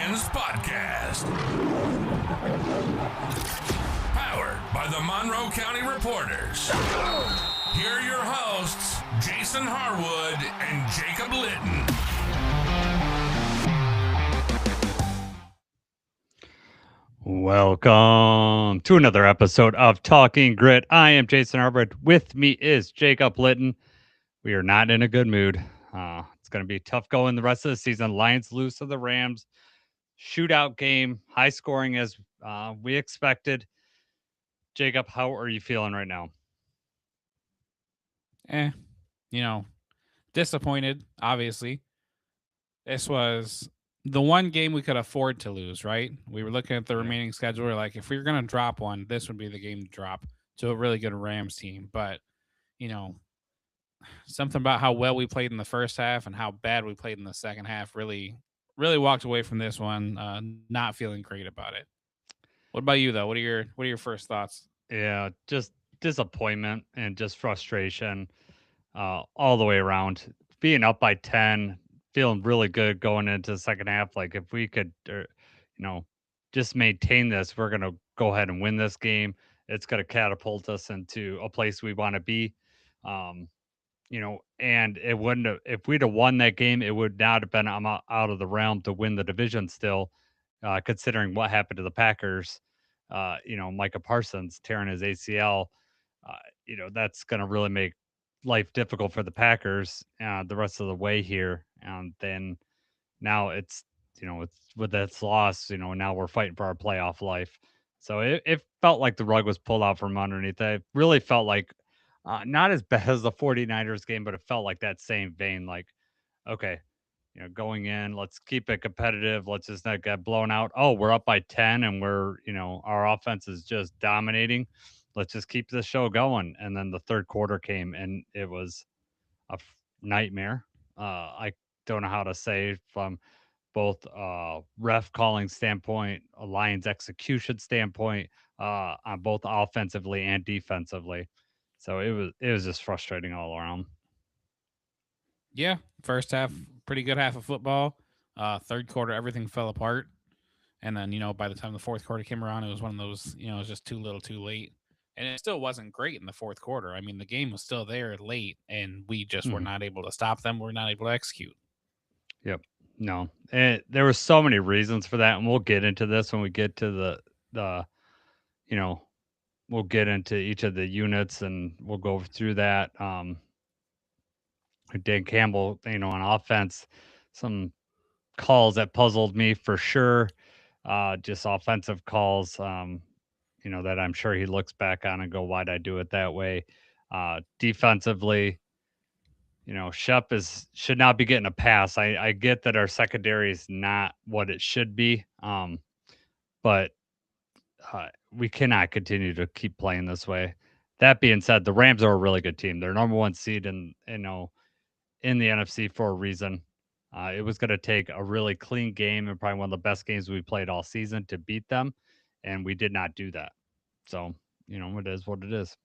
Lions podcast. Powered by the Monroe County Reporters. Here are your hosts, Jason Harwood and Jacob Litton. Welcome to another episode of Talking Grit. I am Jason Harwood. With me is Jacob Litton. We are not in a good mood. It's going to be tough going the rest of the season. Lions lose to the Rams. Shootout game, high scoring as we expected. Jacob, how are you feeling right now? Disappointed, obviously. This was the one game we could afford to lose, right? We were looking at the remaining schedule. We're like, if we were going to drop one, this would be the game to drop to a really good Rams team. But, something about how well we played in the first half and how bad we played in the second half really walked away from this one not feeling great about it. What about you, though? What are your first thoughts? Yeah, just disappointment and just frustration all the way around. Being up by 10, feeling really good going into the second half. Like if we could, just maintain this, we're going to go ahead and win this game. It's going to catapult us into a place we want to be. Um, and it wouldn't have, if we'd have won that game, it would not have been out of the realm to win the division still, considering what happened to the Packers. Micah Parsons tearing his ACL, that's going to really make life difficult for the Packers the rest of the way here. And then now it's with this loss, now we're fighting for our playoff life. So it felt like the rug was pulled out from underneath. It really felt like not as bad as the 49ers game, but it felt like that same vein. Like, okay, going in, let's keep it competitive. Let's just not get blown out. Oh, we're up by 10 and our offense is just dominating. Let's just keep the show going. And then the third quarter came and it was a nightmare. I don't know how to say from both ref calling standpoint, a Lions execution standpoint, on both offensively and defensively. So it was just frustrating all around. Yeah, first half, pretty good half of football. Third quarter, everything fell apart. And then, by the time the fourth quarter came around, it was one of those, it was just too little too late. And it still wasn't great in the fourth quarter. I mean, the game was still there late, and we just were not able to stop them. We're not able to execute. Yep. No. And there were so many reasons for that, and we'll get into this when we get to the you know, we'll get into each of the units and we'll go through that. Dan Campbell, on offense, some calls that puzzled me for sure. Just offensive calls, that I'm sure he looks back on and go, why'd I do it that way? Defensively, Shep should not be getting a pass. I get that our secondary is not what it should be, but we cannot continue to keep playing this way. That being said, the Rams are a really good team. They're number one seed in the NFC for a reason. It was going to take a really clean game and probably one of the best games we played all season to beat them, and we did not do that. So it is what it is.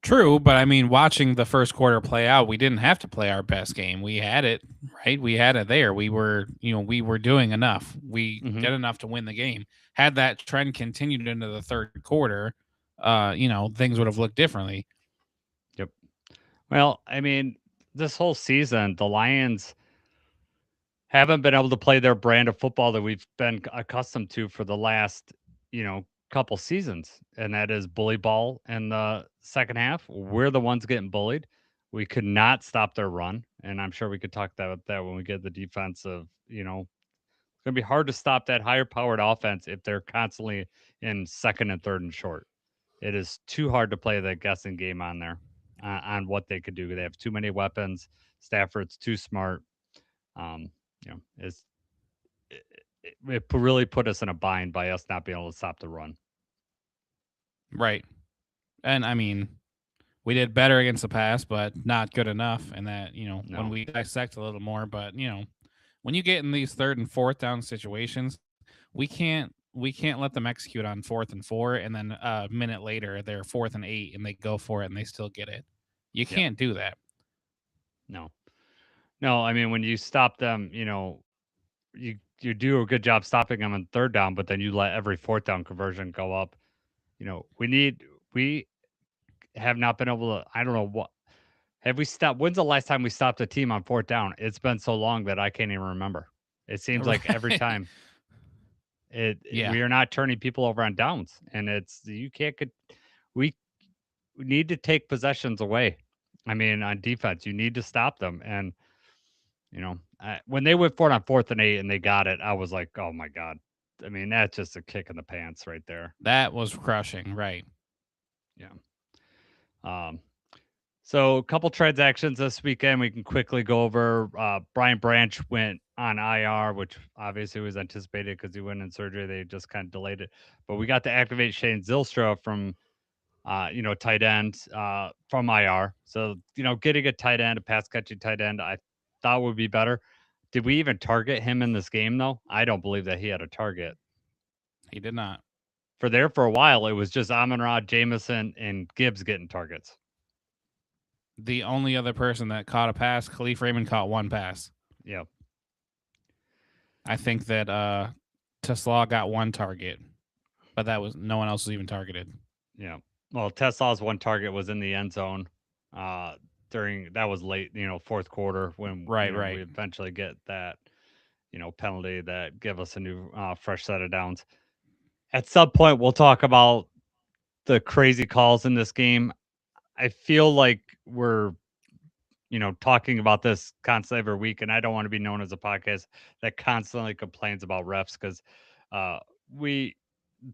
True, but I mean, watching the first quarter play out, we didn't have to play our best game. We had it, right? We had it there. We were doing enough. We did enough to win the game. Had that trend continued into the third quarter, things would have looked differently. Yep. Well, I mean, this whole season, the Lions haven't been able to play their brand of football that we've been accustomed to for the last, couple seasons, and that is bully ball in the second half. We're the ones getting bullied. We could not stop their run, and I'm sure we could talk about that when we get the defensive. It's going to be hard to stop that higher powered offense if they're constantly in second and third and short. It is too hard to play that guessing game on there on what they could do. They have too many weapons. Stafford's too smart. Um, it's it really put us in a bind by us not being able to stop the run. Right. And I mean, we did better against the pass, but not good enough. And that, when we dissect a little more, but when you get in these third and fourth down situations, we can't let them execute on 4th and 4, and then a minute later they're 4th and 8 and they go for it and they still get it. You can't do that. No, I mean when you stop them, you do a good job stopping them on third down, but then you let every fourth down conversion go up. We have not been able to. I don't know what have we stopped. When's the last time we stopped a team on fourth down? It's been so long that I can't even remember. It seems like every Right. time Yeah. we are not turning people over on downs, and it's you can't get. We need to take possessions away. I mean, on defense, you need to stop them, and when they went for it on 4th and 8 and they got it, I was like, oh my god. I mean, that's just a kick in the pants right there. That was crushing. Right. Yeah. Um, So, a couple transactions this weekend we can quickly go over. Brian Branch went on IR, which obviously was anticipated because he went in surgery. They just kind of delayed it. But we got to activate Shane Zylstra from, tight end from IR. So, getting a tight end, a pass catching tight end, I thought would be better. Did we even target him in this game, though? I don't believe that he had a target. He did not. For a while, it was just Amon Ra, Jameson, and Gibbs getting targets. The only other person that caught a pass, Khalif Raymond caught one pass. Yeah. I think that Tesla got one target, but that was no one else was even targeted. Yeah. Well, Tesla's one target was in the end zone. During that was late, fourth quarter when Right. we eventually get that penalty that give us a new fresh set of downs. At some point, we'll talk about the crazy calls in this game. I feel like we're talking about this constantly every week, and I don't want to be known as a podcast that constantly complains about refs because uh, we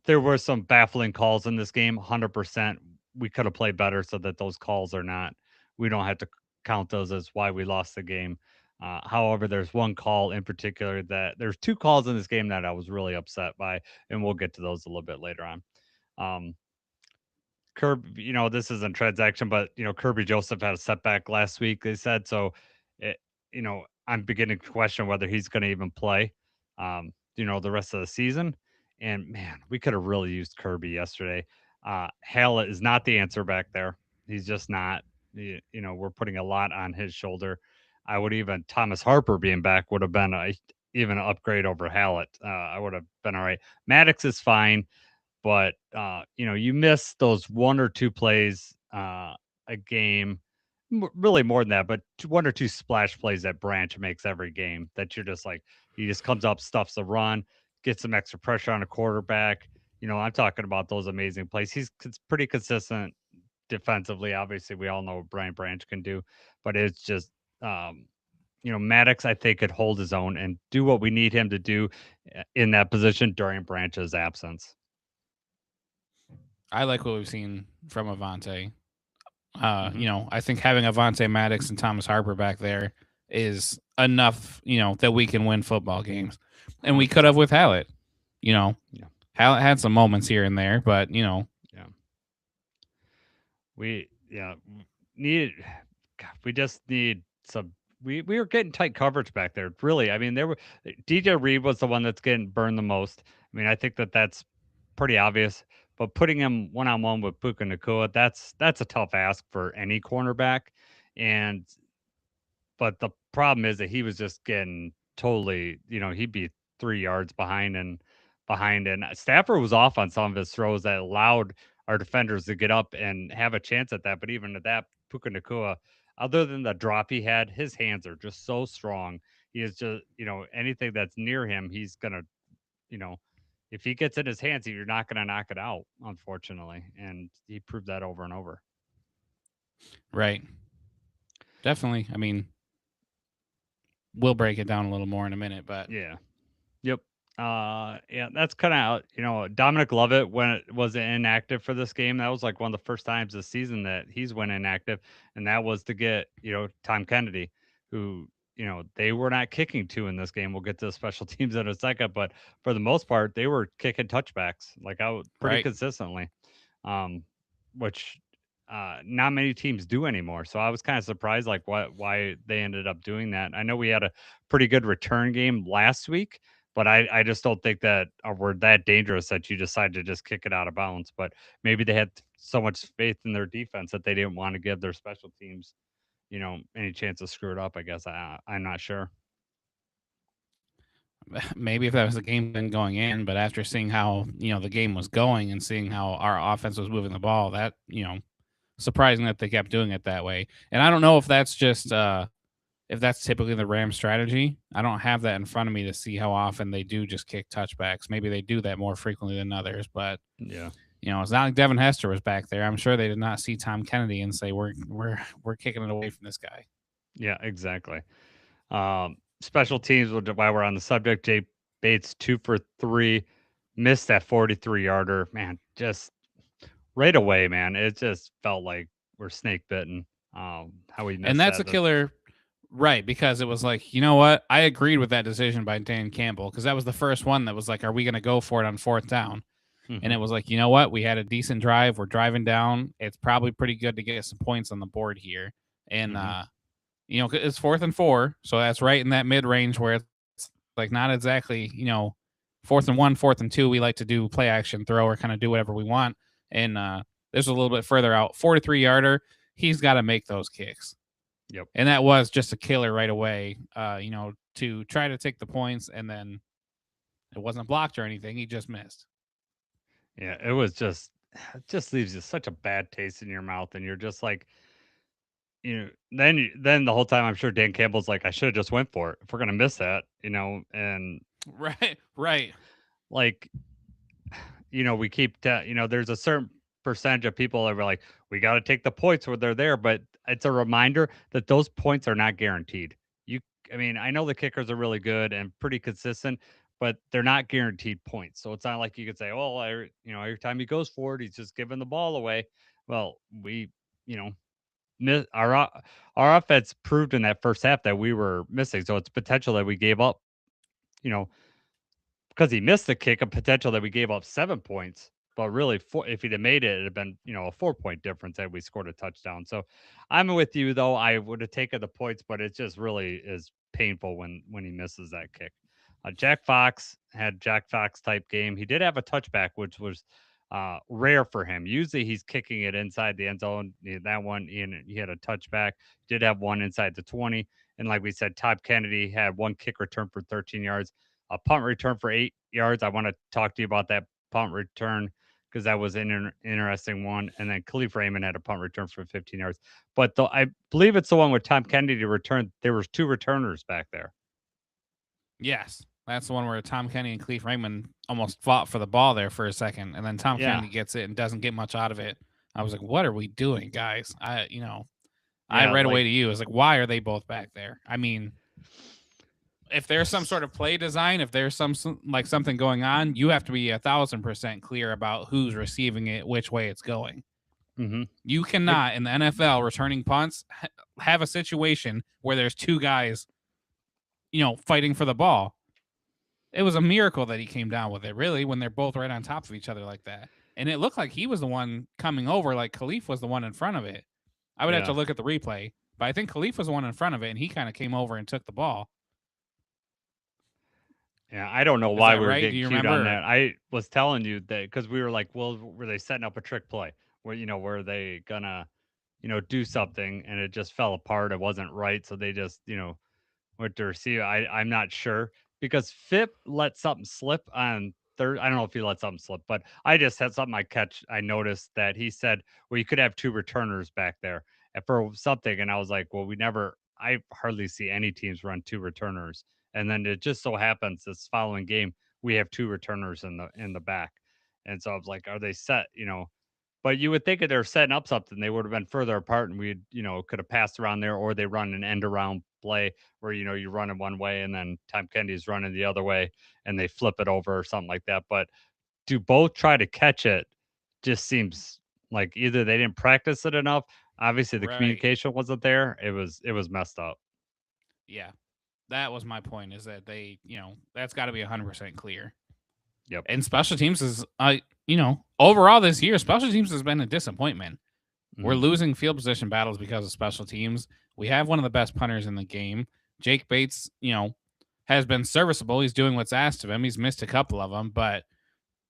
there were some baffling calls in this game. 100%, we could have played better so that those calls are not. We don't have to count those as why we lost the game. However, there's one call in particular that there's two calls in this game that I was really upset by, and we'll get to those a little bit later on. Um, this isn't transaction, but Kirby Joseph had a setback last week. They said so. It, I'm beginning to question whether he's going to even play. The rest of the season. And man, we could have really used Kirby yesterday. Hallett is not the answer back there. He's just not. We're putting a lot on his shoulder. I would even Thomas Harper being back would have been even an upgrade over Hallett. I would have been all right. Maddox is fine. But you miss those one or two plays a game, really more than that, but one or two splash plays that Branch makes every game that you're just like he just comes up, stuffs the run, gets some extra pressure on a quarterback. I'm talking about those amazing plays. He's pretty consistent defensively. Obviously, we all know what Brian Branch can do, but it's just Maddox, I think, could hold his own and do what we need him to do in that position during Branch's absence. I like what we've seen from Avante. Mm-hmm. I think having Avante Maddox and Thomas Harper back there is enough, that we can win football games. And we could have with Hallett. Yeah. Hallett had some moments here and there, but Yeah. We need God, we just need some we were getting tight coverage back there. Really. I mean, there were DJ Reed was the one that's getting burned the most. I mean, I think that's pretty obvious. But putting him one on one with Puka Nakua, that's a tough ask for any cornerback. And but the problem is that he was just getting totally, he'd be 3 yards behind, and Stafford was off on some of his throws that allowed our defenders to get up and have a chance at that. But even at that, Puka Nakua, other than the drop he had, his hands are just so strong. He is just, anything that's near him, he's gonna, you know, if he gets in his hands, you're not gonna knock it out, unfortunately. And he proved that over and over. right. Definitely. I mean, we'll break it down a little more in a minute, but Yeah. Yep. Yeah, that's kind of Dominic Lovett when it was inactive for this game. That was like one of the first times this season that he's went inactive, and that was to get Tom Kennedy, who they were not kicking to in this game. We'll get to the special teams in a second, but for the most part, they were kicking touchbacks like pretty right. consistently, um, which not many teams do anymore. So I was kind of surprised like why they ended up doing that. I know we had a pretty good return game last week, but I just don't think that we're that dangerous that you decide to just kick it out of bounds. But maybe they had so much faith in their defense that they didn't want to give their special teams, any chance to screw it up. I guess I'm not sure. maybe if that was the game plan going in, but after seeing how the game was going and seeing how our offense was moving the ball, that surprising that they kept doing it that way. And I don't know if that's just if that's typically the Rams strategy. I don't have that in front of me to see how often they do just kick touchbacks. Maybe they do that more frequently than others, but yeah, it's not like Devin Hester was back there. I'm sure they did not see Tom Kennedy and say we're kicking it away from this guy. yeah, exactly. Special teams. While we're on the subject, Jay Bates 2 for 3, missed that 43-yarder. Man, just right away, man. It just felt like we're snake bitten. How we missed And that's that. a killer. Right, because it was like, you know what? I agreed with that decision by Dan Campbell because that was the first one that was like, are we going to go for it on 4th down? And it was like, you know what? We had a decent drive. We're driving down. It's probably pretty good to get some points on the board here. And, it's 4th and 4. So that's right in that mid range where it's like not exactly, 4th and 1, 4th and 2. We like to do play action throw or kind of do whatever we want. And this is a little bit further out. 43-yarder. He's got to make those kicks. Yep. And that was just a killer right away, to try to take the points, and then it wasn't blocked or anything. He just missed. Yeah, it was just leaves you such a bad taste in your mouth, and you're just like, then the whole time I'm sure Dan Campbell's like, I should have just went for it if we're gonna miss that, and right, like, we keep there's a certain percentage of people that were like, we got to take the points where they're there, but it's a reminder that those points are not guaranteed. I know the kickers are really good and pretty consistent, but they're not guaranteed points. So it's not like you could say, well, every time he goes forward, he's just giving the ball away. Well, we, our offense proved in that first half that we were missing. So it's potential that we gave up, because he missed the kick, a potential that we gave up 7 points. But really, if he'd have made it, it'd have been, a 4-point difference had we scored a touchdown. So I'm with you, though. I would have taken the points, but it just really is painful when he misses that kick. Jack Fox had Jack Fox type game. He did have a touchback, which was rare for him. Usually he's kicking it inside the end zone. That one, he had a touchback. Did have one inside the 20. And like we said, Todd Kennedy had one kick return for 13 yards, a punt return for 8 yards. I want to talk to you about that punt return because that was an interesting one. And then Khalif Raymond had a punt return for 15 yards. But I believe it's the one with Tom Kennedy returned. There was 2 returners back there. Yes. That's the one where Tom Kennedy and Khalif Raymond almost fought for the ball there for a second. And then Tom Kennedy gets it and doesn't get much out of it. I was like, what are we doing, guys? I read away to you. I was like, why are they both back there? I mean, if there's some sort of play design, if there's something going on, you have to be 1,000% clear about who's receiving it, which way it's going. Mm-hmm. You cannot in the NFL returning punts have a situation where there's 2 guys, fighting for the ball. It was a miracle that he came down with it, really, when they're both right on top of each other like that. And it looked like he was the one coming over, like Khalif was the one in front of it. I would have to look at the replay, but I think Khalif was the one in front of it, and he kind of came over and took the ball. Yeah, I don't know why we were right? getting cute on that. I was telling you that because we were like, well, were they setting up a trick play? Where, were they gonna, do something and it just fell apart? It wasn't right. So they just, went to receive. I'm not sure because Phipp let something slip on third. I don't know if he let something slip, but I just had something I noticed that he said, well, you could have 2 returners back there for something. And I was like, well, I hardly see any teams run 2 returners. And then it just so happens this following game, we have 2 returners in the back. And so I was like, are they set, But you would think if they're setting up something, they would have been further apart and we'd, could have passed around there, or they run an end around play where, you run it one way and then Tom Kennedy's running the other way and they flip it over or something like that. But to both try to catch it just seems like either they didn't practice it enough. Obviously the communication wasn't there. It was messed up. Yeah. That was my point, is that they, that's got to be 100% clear. Yep. And special teams is, overall this year, special teams has been a disappointment. Mm-hmm. We're losing field position battles because of special teams. We have one of the best punters in the game. Jake Bates, has been serviceable. He's doing what's asked of him. He's missed a couple of them, but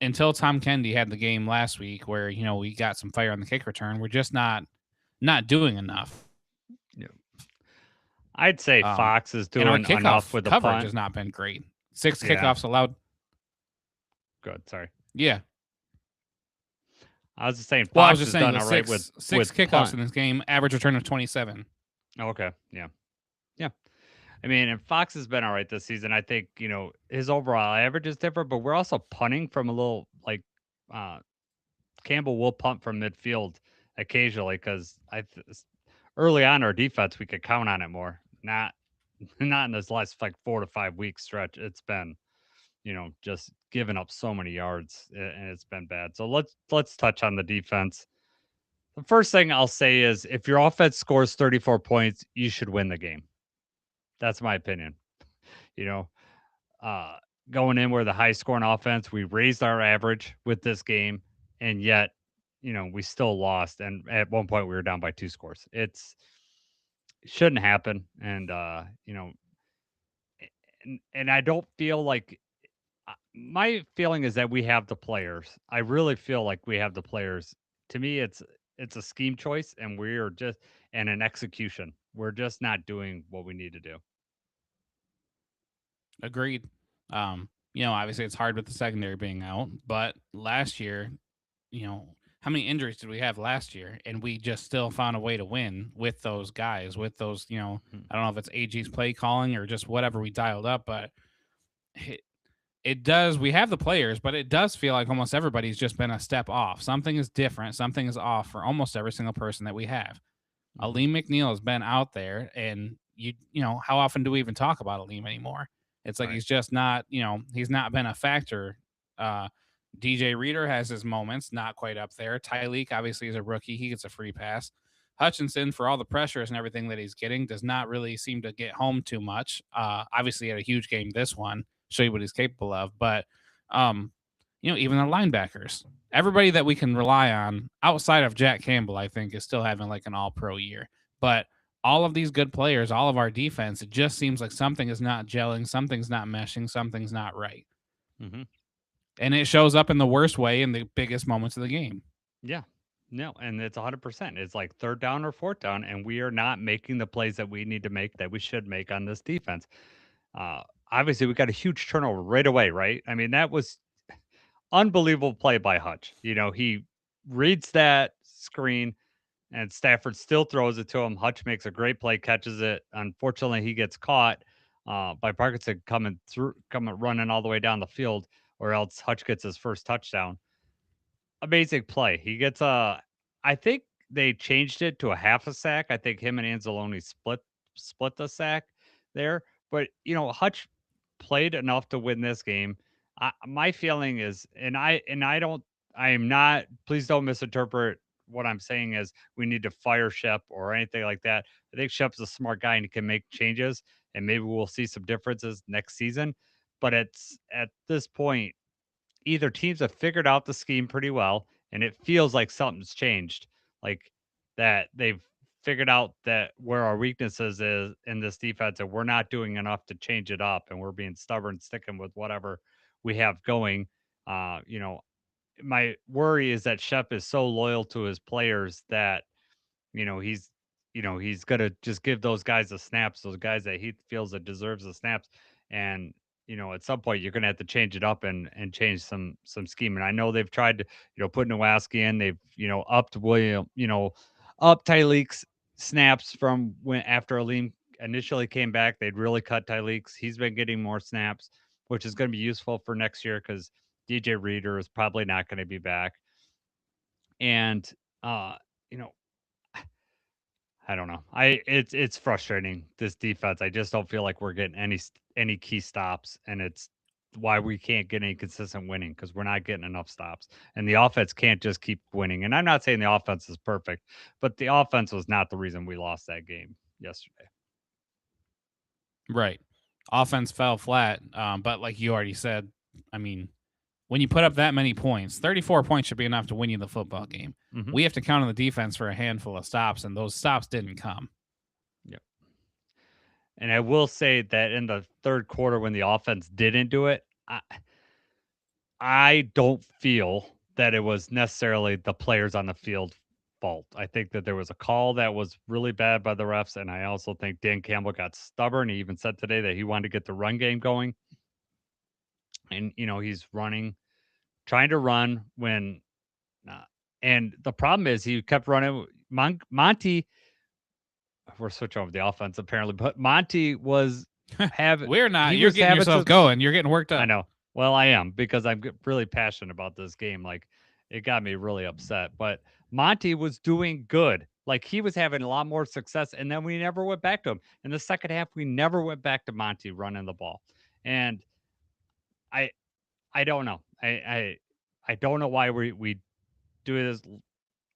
until Tom Kennedy had the game last week where, we got some fire on the kick return, we're just not doing enough. Yeah. I'd say Fox is doing enough with the coverage punt. has not been great. 6 Yeah. kickoffs allowed. Good. Sorry. Yeah. I was just saying Well, I was Fox just has saying done all right six with kickoffs punt. in this game, average return of 27. Oh, okay. Yeah. Yeah. I mean, and Fox has been all right this season. I think, his overall average is different, but we're also punting from a little like uh Campbell will punt from midfield occasionally because early on our defense we could count on it more. Not not in this last like 4 to 5 week stretch. It's been just giving up so many yards and it's been bad. So let's touch on the defense. The first thing I'll say is if your offense scores 34 points, you should win the game. That's my opinion. You know, uh, Going in with a high scoring offense, we raised our average with this game, and yet, we still lost. And at one point, we were down by 2 scores. It shouldn't happen. And, and I don't feel like my feeling is that we have the players. I really feel like we have the players. To me, it's a scheme choice, and we're just and an execution. We're just not doing what we need to do. Agreed. Obviously it's hard with the secondary being out, but last year, how many injuries did we have last year? And we just still found a way to win with those guys, with those, I don't know if it's AG's play calling or just whatever we dialed up, but it does. We have the players, but it does feel like almost everybody's just been a step off. Something is different. Something is off for almost every single person that we have. Aleem McNeil has been out there, and how often do we even talk about Aleem anymore? It's like he's just not, he's not been a factor. DJ Reader has his moments, not quite up there. Tyleek obviously is a rookie; he gets a free pass. Hutchinson, for all the pressures and everything that he's getting, does not really seem to get home too much. Obviously, he had a huge game this one, show you what he's capable of. But, even the linebackers, everybody that we can rely on outside of Jack Campbell, I think, is still having like an all-pro year. But all of these good players, all of our defense, it just seems like something is not gelling, something's not meshing, something's not right. Mm-hmm. And it shows up in the worst way in the biggest moments of the game. Yeah. No, and it's 100%. It's like third down or fourth down, and we are not making the plays that we need to make that we should make on this defense. Obviously, we got a huge turnover right away, right? I mean, that was unbelievable play by Hutch. He reads that screen, and Stafford still throws it to him. Hutch makes a great play, catches it. Unfortunately, he gets caught by Parkinson coming running all the way down the field, or else Hutch gets his first touchdown. Amazing play. He gets I think they changed it to a half a sack. I think him and Anzalone split the sack there. But Hutch played enough to win this game. My feeling is, I don't, I am not. Please don't misinterpret what I'm saying as we need to fire Shep or anything like that. I think Shep's a smart guy and he can make changes, and maybe we'll see some differences next season. But it's at this point, either teams have figured out the scheme pretty well and it feels like something's changed, like that they've figured out that where our weaknesses is in this defense and we're not doing enough to change it up and we're being stubborn, sticking with whatever we have going. My worry is that Shep is so loyal to his players that he's he's gonna just give those guys the snaps, those guys that he feels that deserves the snaps. And at some point you're gonna have to change it up and change some scheme. And I know they've tried to put Nowaski in. They've upped William, up Tyleek's snaps from when after Aleem initially came back. They'd really cut Tyleek's. He's been getting more snaps, which is going to be useful for next year because DJ Reader is probably not going to be back. And you know I don't know. It's frustrating, this defense. I just don't feel like we're getting any key stops, and it's why we can't get any consistent winning because we're not getting enough stops. And the offense can't just keep winning. And I'm not saying the offense is perfect, but the offense was not the reason we lost that game yesterday. Right. Offense fell flat. But like you already said, I mean, when you put up that many points, 34 points should be enough to win you the football game. Mm-hmm. We have to count on the defense for a handful of stops, and those stops didn't come. Yep. And I will say that in the third quarter, when the offense didn't do it, I don't feel that it was necessarily the players on the field fault. I think that there was a call that was really bad by the refs, and I also think Dan Campbell got stubborn. He even said today that he wanted to get the run game going. and he's trying to run when, uh, and the problem is he kept running. Monty, we're switching over the offense apparently, but Monty was We're not. he You're was getting having yourself going. You're getting worked up. I know. Well, I am because I'm really passionate about this game. Like, it got me really upset. But Monty was doing good. Like, he was having a lot more success, and then we never went back to him. In the second half, we never went back to Monty running the ball. And I I don't know. I don't know why we do this.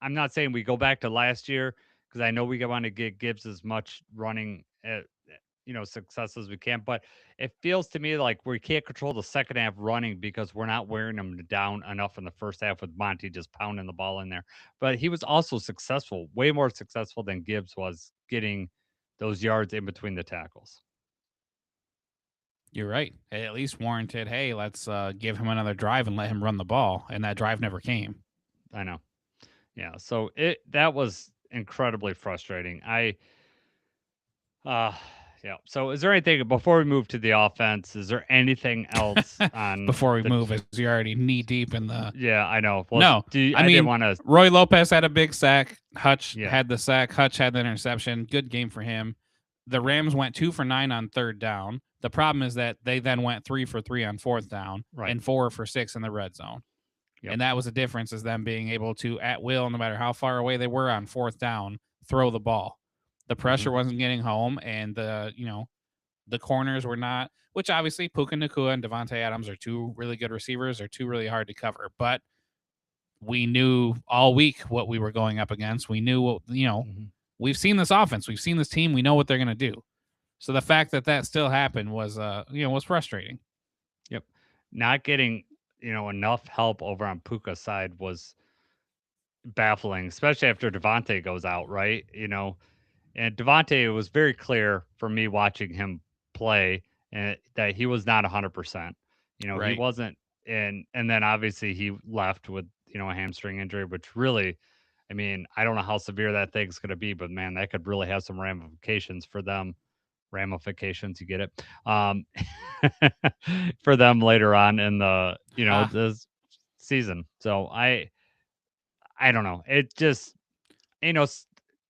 I'm not saying we go back to last year because I know we want to get Gibbs as much running success as we can, but it feels to me like we can't control the second half running because we're not wearing them down enough in the first half with Monty just pounding the ball in there. But he was also successful, way more successful than Gibbs was getting those yards in between the tackles. You're right. It at least warranted, hey, let's give him another drive and let him run the ball. And that drive never came. I know. Yeah. So that was incredibly frustrating. Yeah. So is there anything before we move to the offense? Is there anything else on before we move? As you're already knee deep in the. Yeah, I know. Well, no, I mean, didn't want to. Roy Lopez had a big sack. Hutch had the sack. Hutch had the interception. Good game for him. The Rams went 2 for 9 on third down. The problem is that they then went 3 for 3 on fourth down and 4 for 6 in the red zone. Yep. And that was the difference, is them being able to, at will, no matter how far away they were on fourth down, throw the ball. The pressure wasn't getting home, and the corners were not, which obviously Puka Nacua and Devontae Adams are two really good receivers. They're two really hard to cover. But we knew all week what we were going up against. We knew what, we've seen this offense. We've seen this team. We know what they're going to do. So the fact that still happened was frustrating. Yep. Not getting, enough help over on Puka's side was baffling, especially after Devontae goes out, right? And Devontae, it was very clear for me watching him play that he was not 100%. He wasn't. And then obviously he left with, a hamstring injury, which really, I mean, I don't know how severe that thing's going to be, but man, that could really have some ramifications for them. Ramifications, you get it? For them later on in the, this season. So I don't know. It just,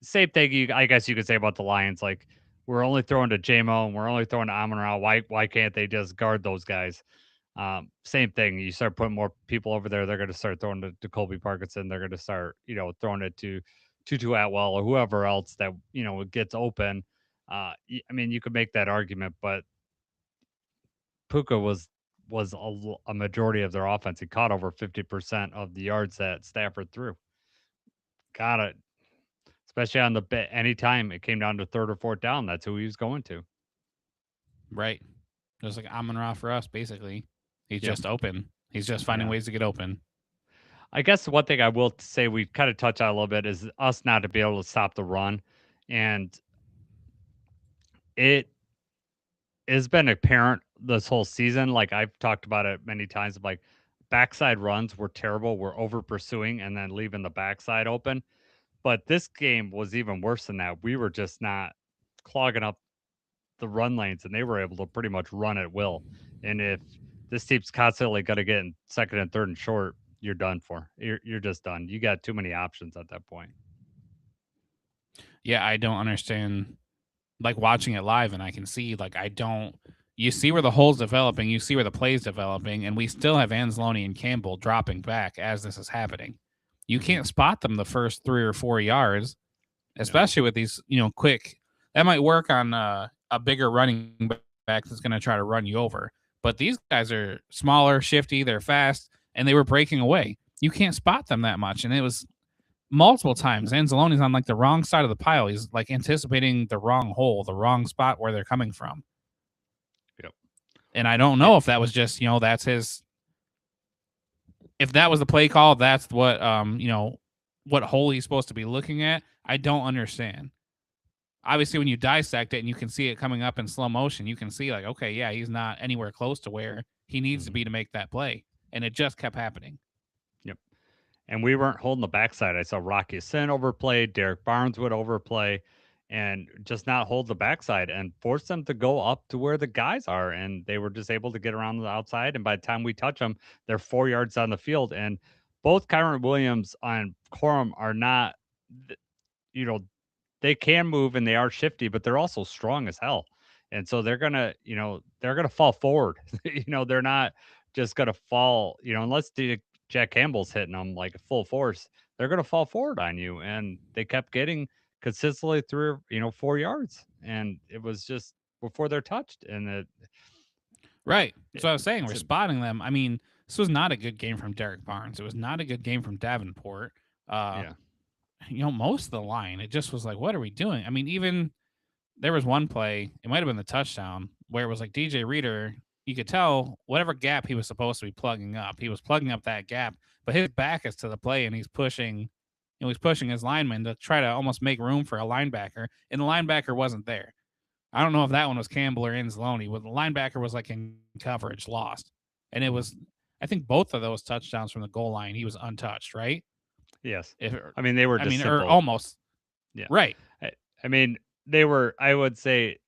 same thing I guess you could say about the Lions. Like, we're only throwing to JMO and we're only throwing to Amon-Ra. Why can't they just guard those guys? Same thing. You start putting more people over there, they're going to start throwing to Colby Parkinson. They're going to start, throwing it to Tutu Atwell or whoever else that, gets open. I mean, you could make that argument, but Puka was a majority of their offense. He caught over 50% of the yards that Stafford threw. Got it. Especially on the bit, anytime it came down to third or fourth down, that's who he was going to. Right. Just like Amon-Ra for us, basically. He's just open. He's just finding ways to get open. I guess one thing I will say we kind of touch on a little bit is us not to be able to stop the run. And it has been apparent this whole season. Like, I've talked about it many times. Of like, backside runs were terrible. We're over pursuing and then leaving the backside open. But this game was even worse than that. We were just not clogging up the run lanes, and they were able to pretty much run at will. And if this team's constantly going to get in second and third and short, you're done for. You're just done. You got too many options at that point. Yeah, I don't understand. Like, watching it live, and I can see, like, you see where the hole's developing, you see where the play's developing, and we still have Anzalone and Campbell dropping back as this is happening. You can't spot them the first 3 or 4 yards, especially with these, quick. That might work on a bigger running back that's going to try to run you over. But these guys are smaller, shifty, they're fast, and they were breaking away. You can't spot them that much. And it was multiple times. Anzalone's on, like, the wrong side of the pile. He's, like, anticipating the wrong hole, the wrong spot where they're coming from. Yep. And I don't know if that was just, that's his. If that was the play call, that's what, what hole he's supposed to be looking at. I don't understand. Obviously, when you dissect it and you can see it coming up in slow motion, you can see, like, okay, yeah, he's not anywhere close to where he needs to be to make that play. And it just kept happening. Yep. And we weren't holding the backside. I saw Rocky Sin overplay. Derek Barnes would overplay. and just not hold the backside and force them to go up to where the guys are. And they were just able to get around the outside. And by the time we touch them, they're 4 yards on the field. And both Kyron Williams and Corum are not, you know, they can move and they are shifty, but they're also strong as hell. And so they're gonna fall forward. They're not just gonna fall, unless Jack Campbell's hitting them like full force, they're gonna fall forward on you. And they kept getting consistently through, 4 yards. And it was just before they're touched. And Right. So I was saying we're it's spotting them. I mean, this was not a good game from Derek Barnes. It was not a good game from Davenport. yeah. Most of the line, it just was like, what are we doing? I mean, even there was one play, it might have been the touchdown, where it was like DJ Reader, you could tell whatever gap he was supposed to be plugging up, he was plugging up that gap, but his back is to the play and he's pushing his lineman to try to almost make room for a linebacker, and the linebacker wasn't there. I don't know if that one was Campbell or Anzalone, but the linebacker was like in coverage, lost. And it was, I think both of those touchdowns from the goal line, he was untouched, right? Yes. If, I mean, they were I just mean, or simple. almost. Yeah. Right. I mean, they were, I would say,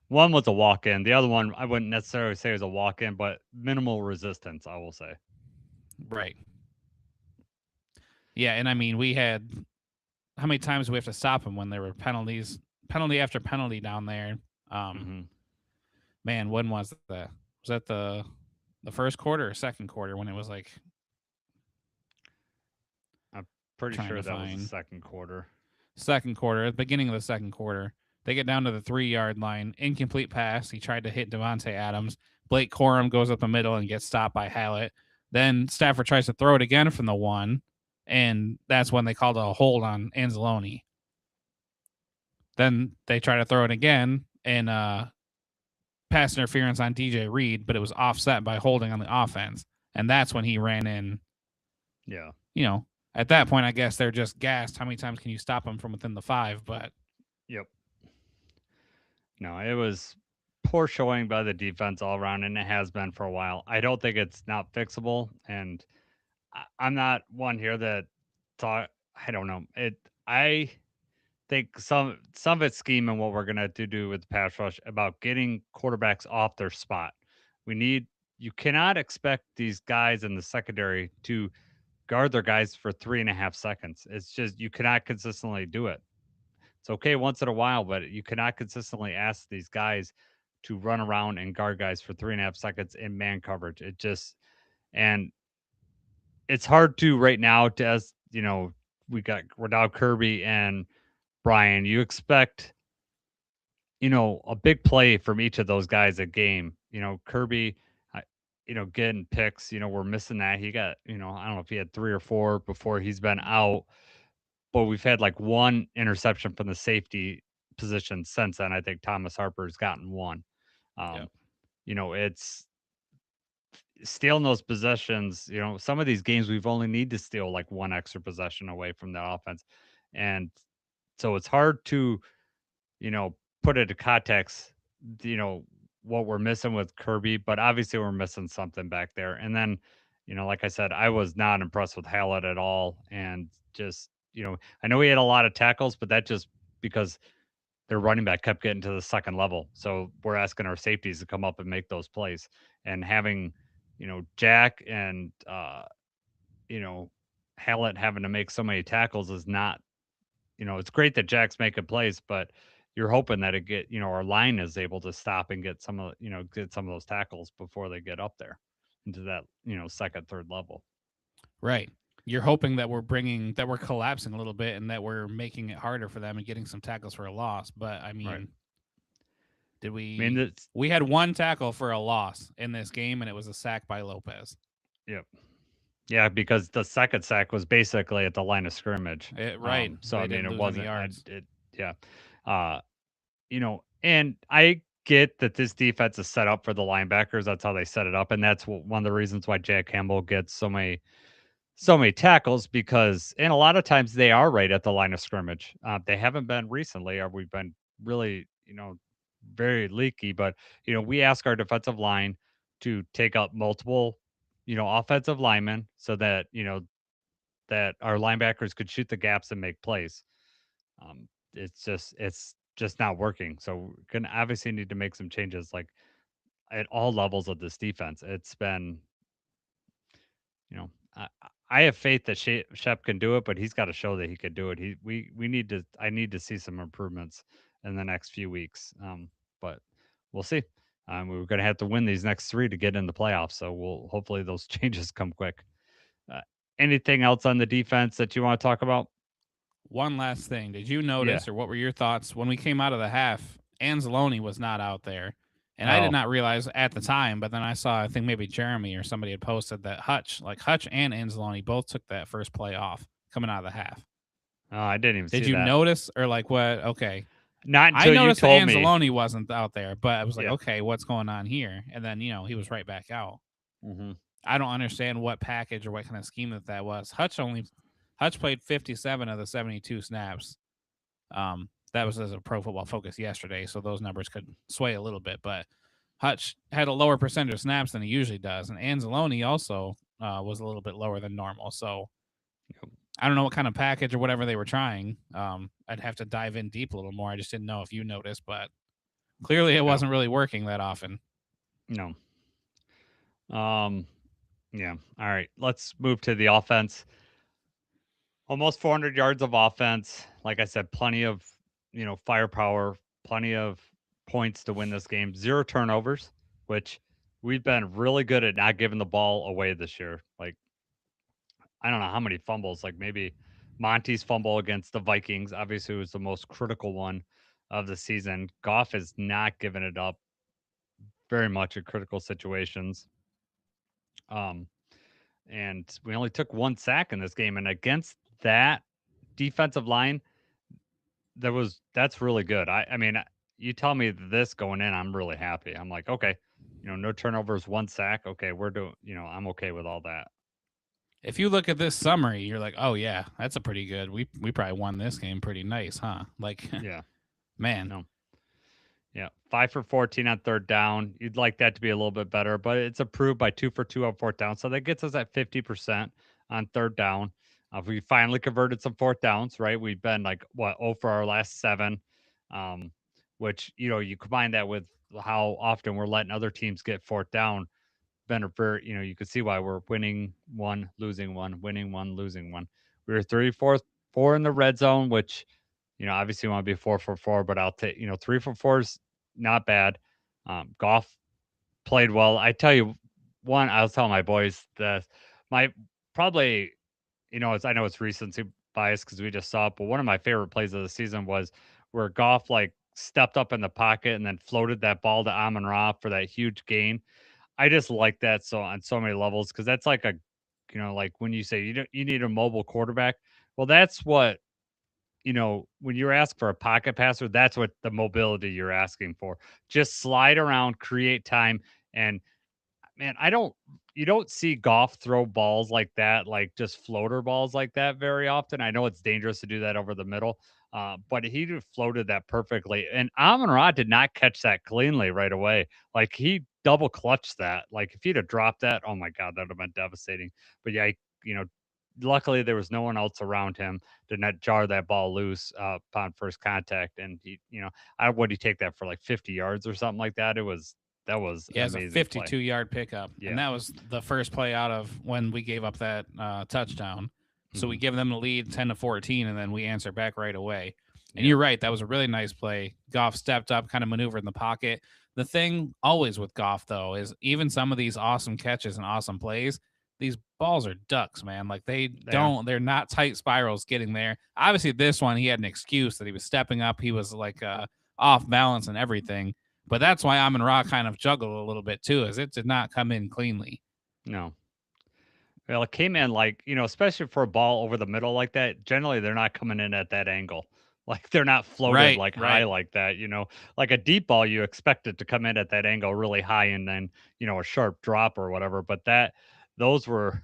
one was a walk-in. The other one, I wouldn't necessarily say was a walk-in, but minimal resistance, I will say. Right. Yeah, and I mean, we had how many times do we have to stop him when there were penalty after penalty down there? Man, when was that? Was that the first quarter or second quarter when it was like? I'm pretty sure that was the second quarter. Second quarter, at the beginning of the second quarter, they get down to the 3-yard line, incomplete pass. He tried to hit Devontae Adams. Blake Corum goes up the middle and gets stopped by Hallett. Then Stafford tries to throw it again from the 1, and that's when they called a hold on Anzalone. Then they try to throw it again, and pass interference on DJ Reed, but it was offset by holding on the offense. And that's when he ran in. Yeah. At that point, I guess they're just gassed. How many times can you stop them from within the 5? But yep. No, it was poor showing by the defense all around, and it has been for a while. I don't think it's not fixable, and I'm not one here that thought. I don't know. I think some of it's scheme and what we're gonna do with the pass rush about getting quarterbacks off their spot. You cannot expect these guys in the secondary to guard their guys for 3.5 seconds. It's just you cannot consistently do it. It's okay once in a while, but you cannot consistently ask these guys to run around and guard guys for 3.5 seconds in man coverage. And it's hard to right now to, as we're now Kirby and Brian. You expect, a big play from each of those guys a game. Kirby, getting picks, we're missing that. He got, I don't know if he had 3 or 4 before he's been out, but we've had like one interception from the safety position since then. I think Thomas Harper's gotten one. Yep. It's stealing those possessions. Some of these games we've only need to steal like one extra possession away from the offense. And so it's hard to, put it to context, what we're missing with Kirby, but obviously we're missing something back there. And then, like I said, I was not impressed with Hallett at all. And just, I know he had a lot of tackles, but that just because their running back kept getting to the second level. So we're asking our safeties to come up and make those plays. And having, Jack and, Hallett having to make so many tackles is not, it's great that Jack's making plays, but you're hoping that our line is able to stop and get get some of those tackles before they get up there into that, second, third level. Right. You're hoping that we're collapsing a little bit and that we're making it harder for them and getting some tackles for a loss. But I mean, right. Did we? I mean, we had one tackle for a loss in this game, and it was a sack by Lopez. Yep. Yeah, because the second sack was basically at the line of scrimmage. Right. So they I mean, it lose wasn't. any yards. Yeah. And I get that this defense is set up for the linebackers. That's how they set it up, and that's one of the reasons why Jack Campbell gets so many tackles, because and a lot of times they are right at the line of scrimmage. They haven't been recently, or we've been really, very leaky. But we ask our defensive line to take up multiple, offensive linemen so that that our linebackers could shoot the gaps and make plays. it's just not working. So we're gonna obviously need to make some changes, like at all levels of this defense. It's been, you know, I have faith that Shep can do it, but he's got to show that he could do it. We need to. I need to see some improvements in the next few weeks. But we'll see. We're going to have to win these next three to get in the playoffs. So we'll hopefully those changes come quick. Uh, Anything else on the defense that you want to talk about? One last thing. Did you Yeah. notice, or what were your thoughts when we came out of the half? Anzalone was not out there. And I did Oh, not realize at the time, but then I saw, I think maybe Jeremy or somebody had posted that Hutch and Anzalone both took that first play off coming out of the half. I didn't even Did see you that. notice, or like what? Okay. Not I until you noticed that told me. Anzalone wasn't out there, but I was like, Yeah. okay, what's going on here? And then, he was right back out. Hmm. I don't understand what package or what kind of scheme that was. Hutch played 57 of the 72 snaps. That was as a Pro Football Focus yesterday, so those numbers could sway a little bit. But Hutch had a lower percentage of snaps than he usually does, and Anzalone also was a little bit lower than normal. So I don't know what kind of package or whatever they were trying. I'd have to dive in deep a little more. I just didn't know if you noticed, but clearly it wasn't really working that often. No. Yeah. All right. Let's move to the offense. Almost 400 yards of offense. Like I said, plenty of, firepower, plenty of points to win this game. 0 turnovers, which we've been really good at not giving the ball away this year. Like, I don't know how many fumbles, like maybe Monty's fumble against the Vikings, obviously was the most critical one of the season. Goff has not given it up very much in critical situations. Um, and we only took 1 sack in this game. And against that defensive line, that's really good. I mean, you tell me this going in, I'm really happy. I'm like, okay, no turnovers, 1 sack. Okay, we're doing, I'm okay with all that. If you look at this summary, you're like, oh yeah, that's a pretty good. We probably won this game pretty nice, huh? Like, Yeah. man. No. Yeah. 5 for 14 on 3rd down. You'd like that to be a little bit better, but it's approved by 2 for 2 on 4th down. So that gets us at 50% on 3rd down. We finally converted some 4th downs, right? We've been like, 0 for our last 7, which, you combine that with how often we're letting other teams get 4th down. Been a very, you can see why we're winning 1, losing 1, winning 1, losing 1. We were 4 in the red zone, which, obviously you want to be 4 for 4, but I'll take, 3 for 4 is not bad. Goff played well. I tell you, I was telling my boys that my probably, I know it's recency bias because we just saw it, but one of my favorite plays of the season was where Goff like stepped up in the pocket and then floated that ball to Amon Ra for that huge gain. I just like that so on so many levels because that's like like when you say you need a mobile quarterback. Well, that's what when you're asking for a pocket passer, that's what the mobility you're asking for. Just slide around, create time, and man, you don't see Goff throw balls like that, like just floater balls like that very often. I know it's dangerous to do that over the middle, but he just floated that perfectly. And Amon Ra did not catch that cleanly right away. Like he double clutched that. Like if he'd have dropped that, oh my God, that would have been devastating. But yeah, luckily there was no one else around him to not jar that ball loose upon first contact. And would he take that for like 50 yards or something like that? That was He an has a amazing play. 52-yard pickup, Yeah. and that was the first play out of when we gave up that touchdown. So we give them the lead 10-14, and then we answer back right away. And you're right, that was a really nice play. Goff stepped up, kind of maneuvered in the pocket. The thing always with Goff, though, is even some of these awesome catches and awesome plays, these balls are ducks, man. Like they're not tight spirals getting there. Obviously, this one, he had an excuse that he was stepping up. He was like off balance and everything. But that's why Amon Ra kind of juggled a little bit too, is it did not come in cleanly. No. Well, it came in like, especially for a ball over the middle like that, generally they're not coming in at that angle. Like they're not floated like high like that, Like a deep ball, you expect it to come in at that angle really high and then, a sharp drop or whatever. But those were,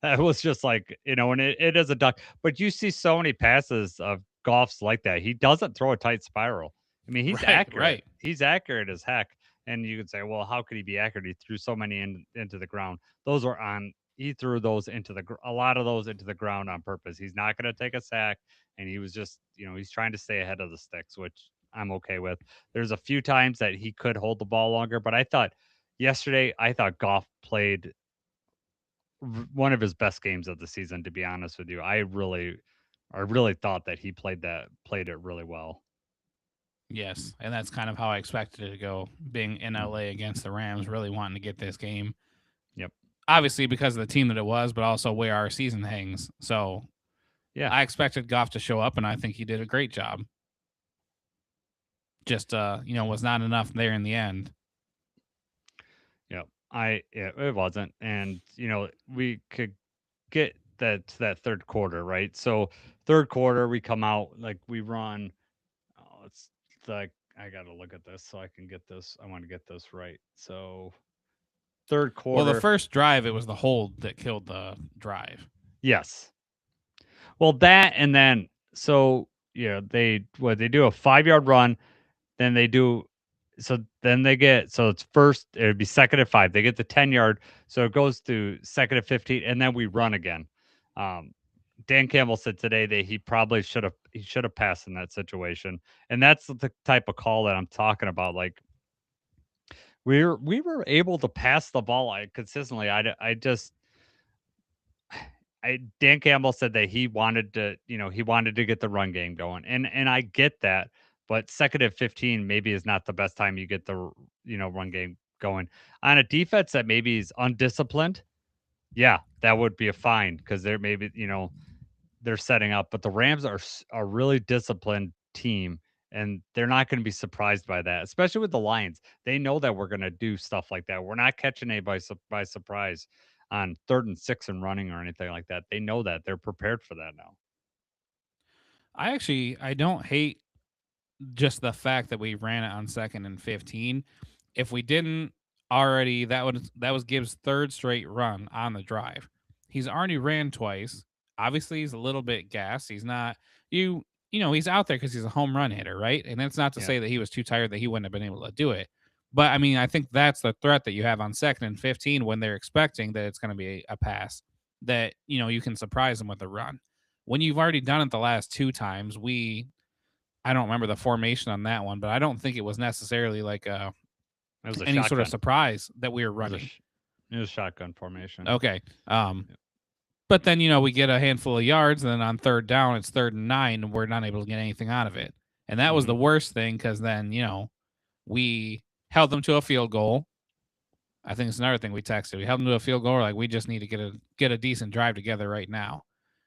that was just like, and it is a duck. But you see so many passes of Goff's like that. He doesn't throw a tight spiral. I mean, he's accurate. Right. He's accurate as heck. And you could say, well, how could he be accurate? He threw so many into the ground. Those are on, he threw those into a lot of those into the ground on purpose. He's not going to take a sack, and he was just, he's trying to stay ahead of the sticks, which I'm okay with. There's a few times that he could hold the ball longer, but I thought Goff played one of his best games of the season. To be honest with you, I really thought that he played it really well. Yes, and that's kind of how I expected it to go, being in LA against the Rams, really wanting to get this game. Yep. Obviously because of the team that it was, but also where our season hangs. So yeah, I expected Goff to show up, and I think he did a great job. Just was not enough there in the end. Yep. It wasn't, and we could get that third quarter, right? So third quarter, we come out like we run. Oh, it's like I got to look at this so I can get this. I want to get this right. So third quarter. Well, the first drive, it was the hold that killed the drive. Yes. Well, that and then they do a 5-yard run, then they do. So it's first. It would be second and 5. They get the 10-yard, so it goes to second and 15, and then we run again. Dan Campbell said today that he probably should have passed in that situation, and that's the type of call that I'm talking about. Like we were able to pass the ball consistently. Dan Campbell said that he wanted to get the run game going, and I get that, but second and 15 maybe is not the best time you get the run game going on a defense that maybe is undisciplined. Yeah, that would be a fine because they're maybe they're setting up, but the Rams are a really disciplined team, and they're not going to be surprised by that, especially with the Lions. They know that we're going to do stuff like that. We're not catching anybody by surprise on 3rd and 6 and running or anything like that. They know that. They're prepared for that now. I don't hate just the fact that we ran it on 2nd and 15. If we didn't already, that was Gibbs' 3rd straight run on the drive. He's already ran twice. Obviously, he's a little bit gassed. He's not he's out there because he's a home run hitter, right? And that's not to say that he was too tired that he wouldn't have been able to do it. But I mean, I think that's the threat that you have on 2nd and 15 when they're expecting that it's going to be a pass, that you can surprise them with a run. When you've already done it the last 2 times, I don't remember the formation on that one, but I don't think it was necessarily like any sort of surprise that we were running. It was shotgun formation. Okay. But then, we get a handful of yards, and then on 3rd down, it's 3rd and 9, and we're not able to get anything out of it. And that was the worst thing because then, we held them to a field goal. I think it's another thing we texted. We held them to a field goal. We're like, we just need to get a decent drive together right now.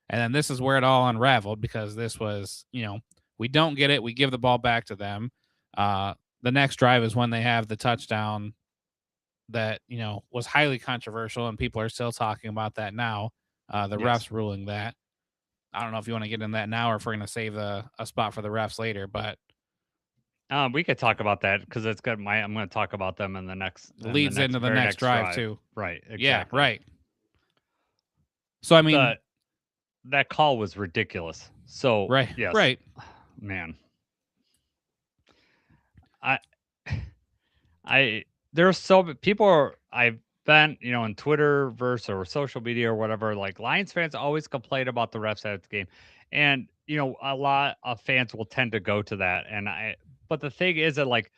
And then this is where it all unraveled because this was, we don't get it. We give the ball back to them. The next drive is when they have the touchdown that, was highly controversial, and people are still talking about that now. The refs ruling that. I don't know if you want to get in that now or if we're going to save a spot for the refs later, but we could talk about that because it's good. I'm going to talk about them in the next. Leads into the next drive too. Right. Exactly. Yeah. Right. So I mean, that call was ridiculous. So right. Yes. Right. Man. There's I've been, in Twitterverse or social media or whatever, like Lions fans always complain about the refs at the game. And, a lot of fans will tend to go to that. But the thing is that like,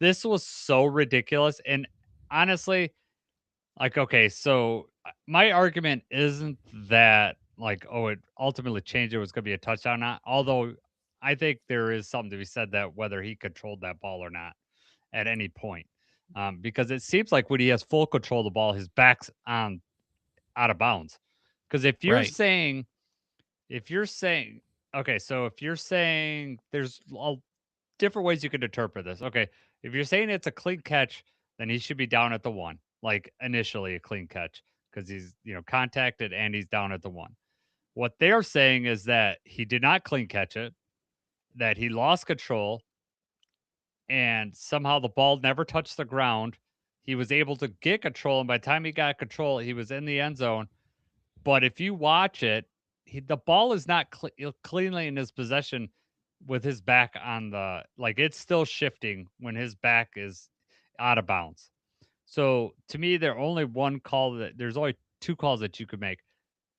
this was so ridiculous. And honestly, like, okay, so my argument isn't that like, oh, it ultimately changed. It was going to be a touchdown. Not, although I think there is something to be said that whether he controlled that ball or not at any point. Because it seems like when he has full control of the ball, his back's out of bounds. Because if you're saying, okay, so if you're saying there's all different ways you could interpret this. Okay, if you're saying it's a clean catch, then he should be down at the 1, like initially a clean catch because he's contacted and he's down at the 1. What they're saying is that he did not clean catch it, that he lost control, and somehow the ball never touched the ground. He was able to get control, and by the time he got control, he was in the end zone. But if you watch it, the ball is not cleanly in his possession with his back on it's still shifting when his back is out of bounds. So to me, there's only two calls that you could make: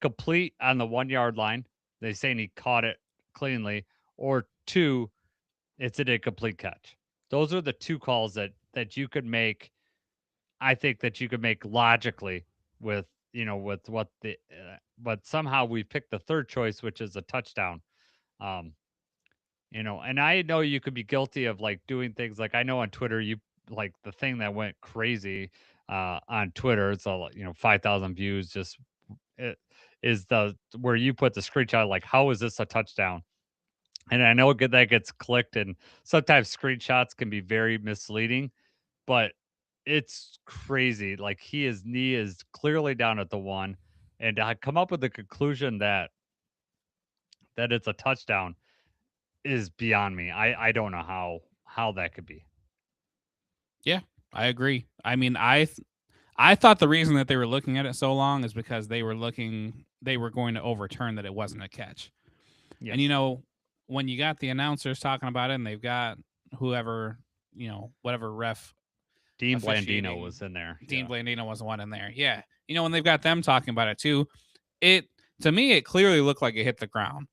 complete on the 1 yard line. They saying he caught it cleanly, or two, it's an incomplete catch. Those are the two calls that you could make. I think that you could make logically with with what but somehow we picked the third choice, which is a touchdown. Um, and I know you could be guilty of like doing things like, I know on Twitter, you like the thing that went crazy on Twitter. It's all 5,000 views. Just it is the where you put the screenshot like, how is this a touchdown? And I know that gets clicked, and sometimes screenshots can be very misleading, but it's crazy. Like his knee is clearly down at the one, and I come up with the conclusion that it's a touchdown is beyond me. I don't know how that could be. Yeah, I agree. I mean, I thought the reason that they were looking at it so long is because they were going to overturn that it wasn't a catch. Yes. And when you got the announcers talking about it, and they've got whoever, whatever ref, Dean Blandino was in there. Dean Blandino was the one in there. Yeah. When they've got them talking about it too, to me, it clearly looked like it hit the ground.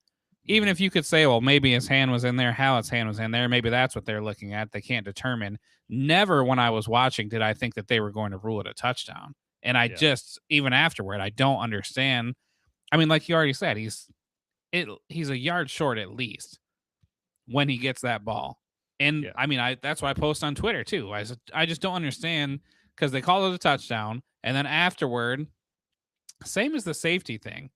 Even if you could say, well, maybe his hand was in there, how his hand was in there, maybe that's what they're looking at. They can't determine. Never when I was watching did I think that they were going to rule it a touchdown. And I just, even afterward, I don't understand. I mean, like you already said, he's a yard short at least when he gets that ball. And I mean, that's why I post on Twitter too. I just don't understand, because they call it a touchdown, and then afterward, same as the safety thing.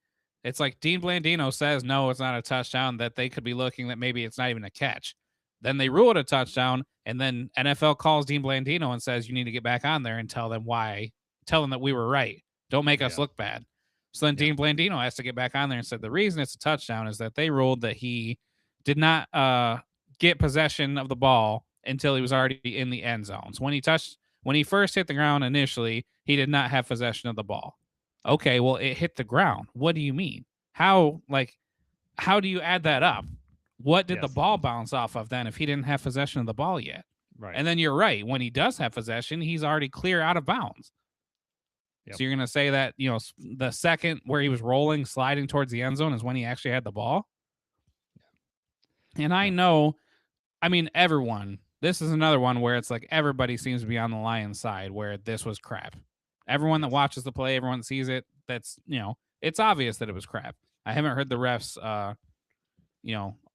It's like Dean Blandino says, no, it's not a touchdown, that they could be looking that maybe it's not even a catch. Then they rule it a touchdown, and then NFL calls Dean Blandino and says, you need to get back on there and tell them that we were right. Don't make us look bad. So then Dean Blandino has to get back on there and said the reason it's a touchdown is that they ruled that he did not get possession of the ball until he was already in the end zone. So when he first hit the ground initially, he did not have possession of the ball. Okay, well, it hit the ground. What do you mean? How do you add that up? What did the ball bounce off of then if he didn't have possession of the ball yet? Right. And then you're right. When he does have possession, he's already clear out of bounds. Yep. So you're going to say that, the second where he was rolling, sliding towards the end zone is when he actually had the ball? And I know, I mean, this is another one where it's like everybody seems to be on the Lions side where this was crap. Everyone that watches the play, everyone that sees it, that's, it's obvious that it was crap. I haven't heard the refs,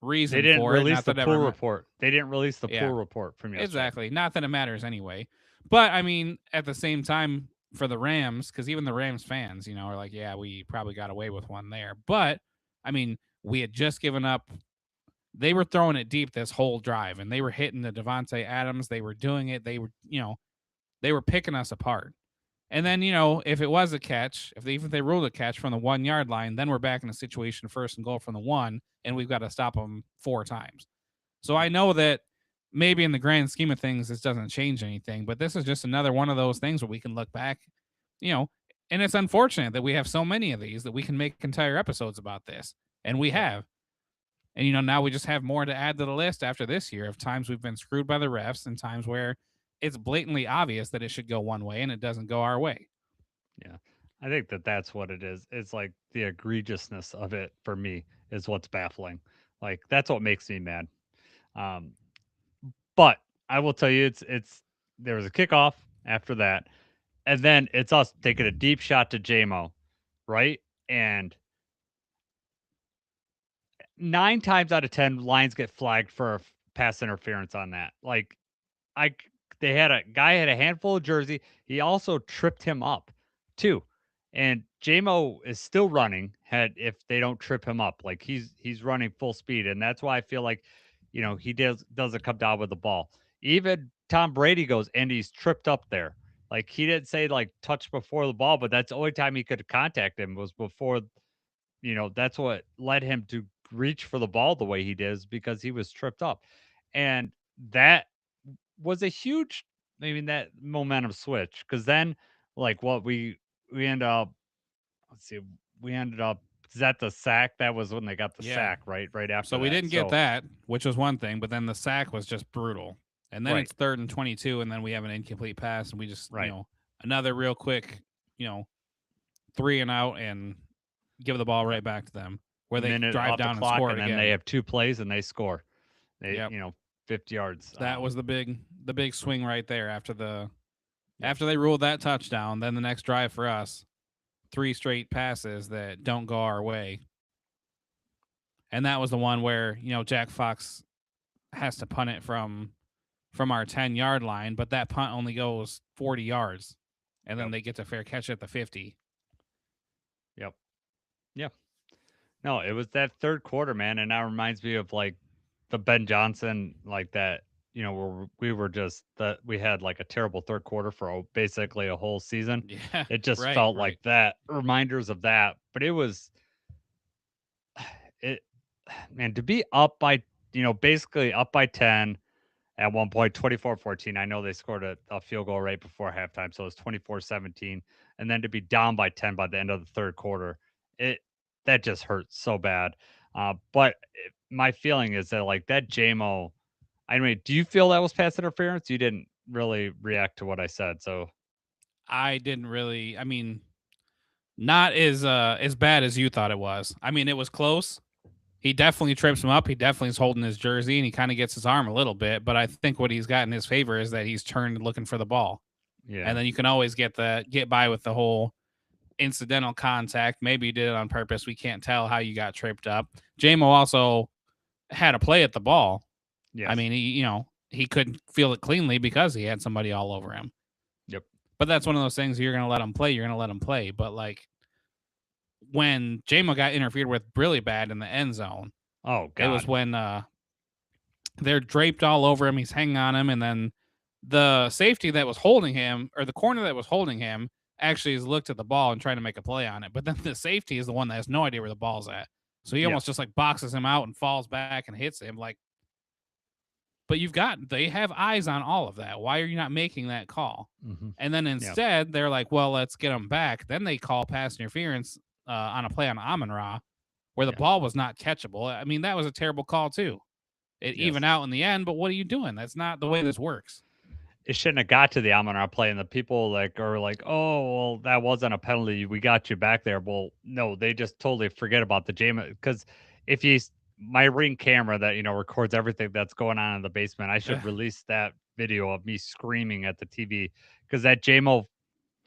reason they didn't for release it. the pool report. They didn't release the pool report from yesterday. Exactly. Not that it matters anyway. But, I mean, at the same time, for the Rams, because even the Rams fans, are like, yeah, we probably got away with one there. But, I mean, we had just given up. They were throwing it deep this whole drive, and they were hitting the Devontae Adams. They were doing it. They were picking us apart. And then, if it was a catch, even if they ruled a catch from the 1 yard line, then we're back in a situation 1st and goal from the 1, and we've got to stop them 4 times. So I know that maybe in the grand scheme of things, this doesn't change anything, but this is just another one of those things where we can look back, and it's unfortunate that we have so many of these that we can make entire episodes about this, and we have. And, now we just have more to add to the list after this year of times we've been screwed by the refs and times where it's blatantly obvious that it should go one way and it doesn't go our way. Yeah. I think that's what it is. It's like the egregiousness of it for me is what's baffling. Like that's what makes me mad. But I will tell you, it's there was a kickoff after that, and then it's us taking a deep shot to JMO, right? And 9 times out of 10, Lions get flagged for pass interference on that. Like, they had a guy had a handful of jersey. He also tripped him up, too. And JMO is still running if they don't trip him up. Like he's running full speed, and that's why I feel like, he doesn't come down with the ball. Even Tom Brady goes and he's tripped up there. Like he didn't say like touch before the ball, but that's the only time he could contact him was before. That's what led him to reach for the ball the way he did, because he was tripped up, and that was a huge. I mean, that momentum switch, because then like what we end up. Let's see, we ended up. Is that the sack? That was when they got the sack, right? Right after. So we didn't get that, which was one thing, but then the sack was just brutal. And then it's 3rd and 22, and then we have an incomplete pass, and we just, another real quick, 3rd 3 and out and give the ball right back to them, where they minute drive off the down and clock, score it and then again. they have 2 plays and they score. They, Yep. 50 yards. That was the big swing right there after Yep. they ruled that touchdown. Then the next drive for us, 3 straight passes that don't go our way. And that was the one where, Jack Fox has to punt it from our 10-yard line, but that punt only goes 40 yards. And then they get to fair catch at the 50. Yep. Yeah. No, it was that third quarter, man, and that reminds me of like the Ben Johnson, like that, where we were just that we had like a terrible third quarter for basically a whole season. Yeah. It just right, felt right. like that, reminders of that. But it was it man, to be up by, basically up by 10 at one point, 24-14. I know they scored a field goal right before halftime, so it was 24-17. And then to be down by 10 by the end of the third quarter, it that just hurts so bad. But my feeling is that like that JMO, I mean, do you feel that was pass interference? You didn't really react to what I said, so I didn't really. I mean, not as bad as you thought it was. I mean, it was close. He definitely trips him up. He definitely is holding his jersey, and he kind of gets his arm a little bit. But I think what he's got in his favor is that he's turned looking for the ball, yeah, and then you can always get by with the whole incidental contact. Maybe you did it on purpose. We can't tell how you got tripped up. JMO also had a play at the ball. yes. I mean, he couldn't feel it cleanly because he had somebody all over him. Yep. But that's one of those things you're going to let him play. You're going to let him play. But like when JMO got interfered with really bad in the end zone, oh god, it was when they're draped all over him. He's hanging on him, and then the safety that was holding him, or the corner that was holding him, actually has looked at the ball and trying to make a play on it. But then the safety is the one that has no idea where the ball's at. So he almost just like boxes him out and falls back and hits him. Like, but they have eyes on all of that. Why are you not making that call? Mm-hmm. And then instead, they're like, well, let's get him back. Then they call pass interference on a play on Amon-Ra where the ball was not catchable. I mean, that was a terrible call too. It even out in the end, but what are you doing? That's not the way this works. It shouldn't have got to the Amon-Ra play, and the people are like, oh, well, that wasn't a penalty. We got you back there. Well, no, they just totally forget about the JMO, because if my Ring camera that records everything that's going on in the basement, I should release that video of me screaming at the TV, because that JMO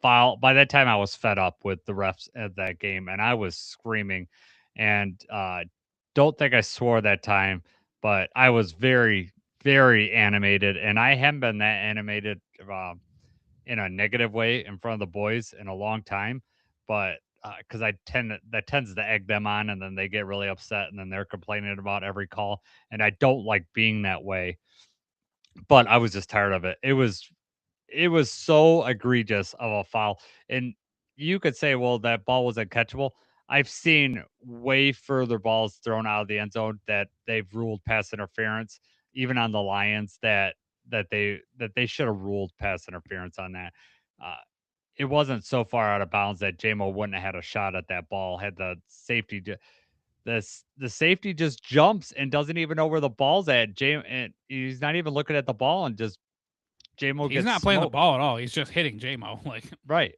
foul. By that time, I was fed up with the refs at that game, and I was screaming, and don't think I swore that time, but I was very, very animated, and I haven't been that animated in a negative way in front of the boys in a long time. But because that tends to egg them on, and then they get really upset, and then they're complaining about every call, and I don't like being that way. But I was just tired of it. It was so egregious of a foul, and you could say, well, that ball was uncatchable. I've seen way further balls thrown out of the end zone that they've ruled pass interference, even on the Lions, that they should have ruled pass interference on that. Uh, it wasn't so far out of bounds that JMO wouldn't have had a shot at that ball had the safety. The safety just jumps and doesn't even know where the ball's at. And he's not even looking at the ball, and just JMO He's gets not playing the smoked. ball at all. He's just hitting JMO. Like, Right.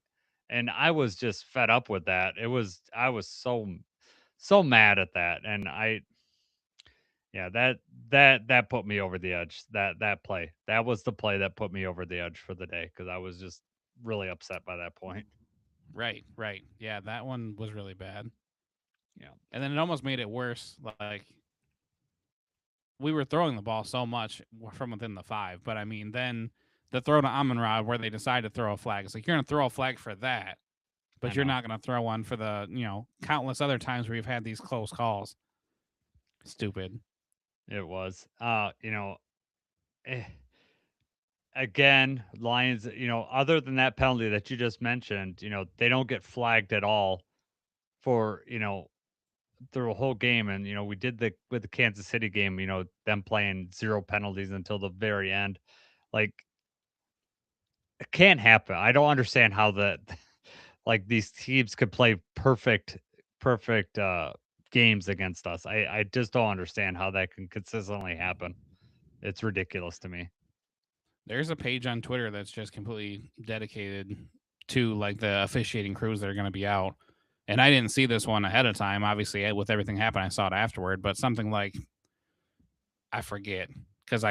And I was just fed up with that. I was so mad at that. And that put me over the edge. That play. That was the play that put me over the edge for the day, because I was just really upset by that point. right. Yeah, that one was really bad. Yeah. And then it almost made it worse. Like, we were throwing the ball so much from within the 5, but I mean, then the throw to Amon-Ra where they decided to throw a flag. It's like, you're going to throw a flag for that, but you're not going to throw one for the, countless other times where you've had these close calls. Stupid. It was. Again, Lions, other than that penalty that you just mentioned, they don't get flagged at all for, through a whole game. And we did with the Kansas City game, them playing 0 penalties until the very end. Like, it can't happen. I don't understand how that like these teams could play perfect games against us. I just don't understand how that can consistently happen. It's ridiculous to me. There's a page on Twitter that's just completely dedicated to like the officiating crews that are going to be out. And I didn't see this one ahead of time. Obviously, with everything happening, I saw it afterward. But something like, I forget, because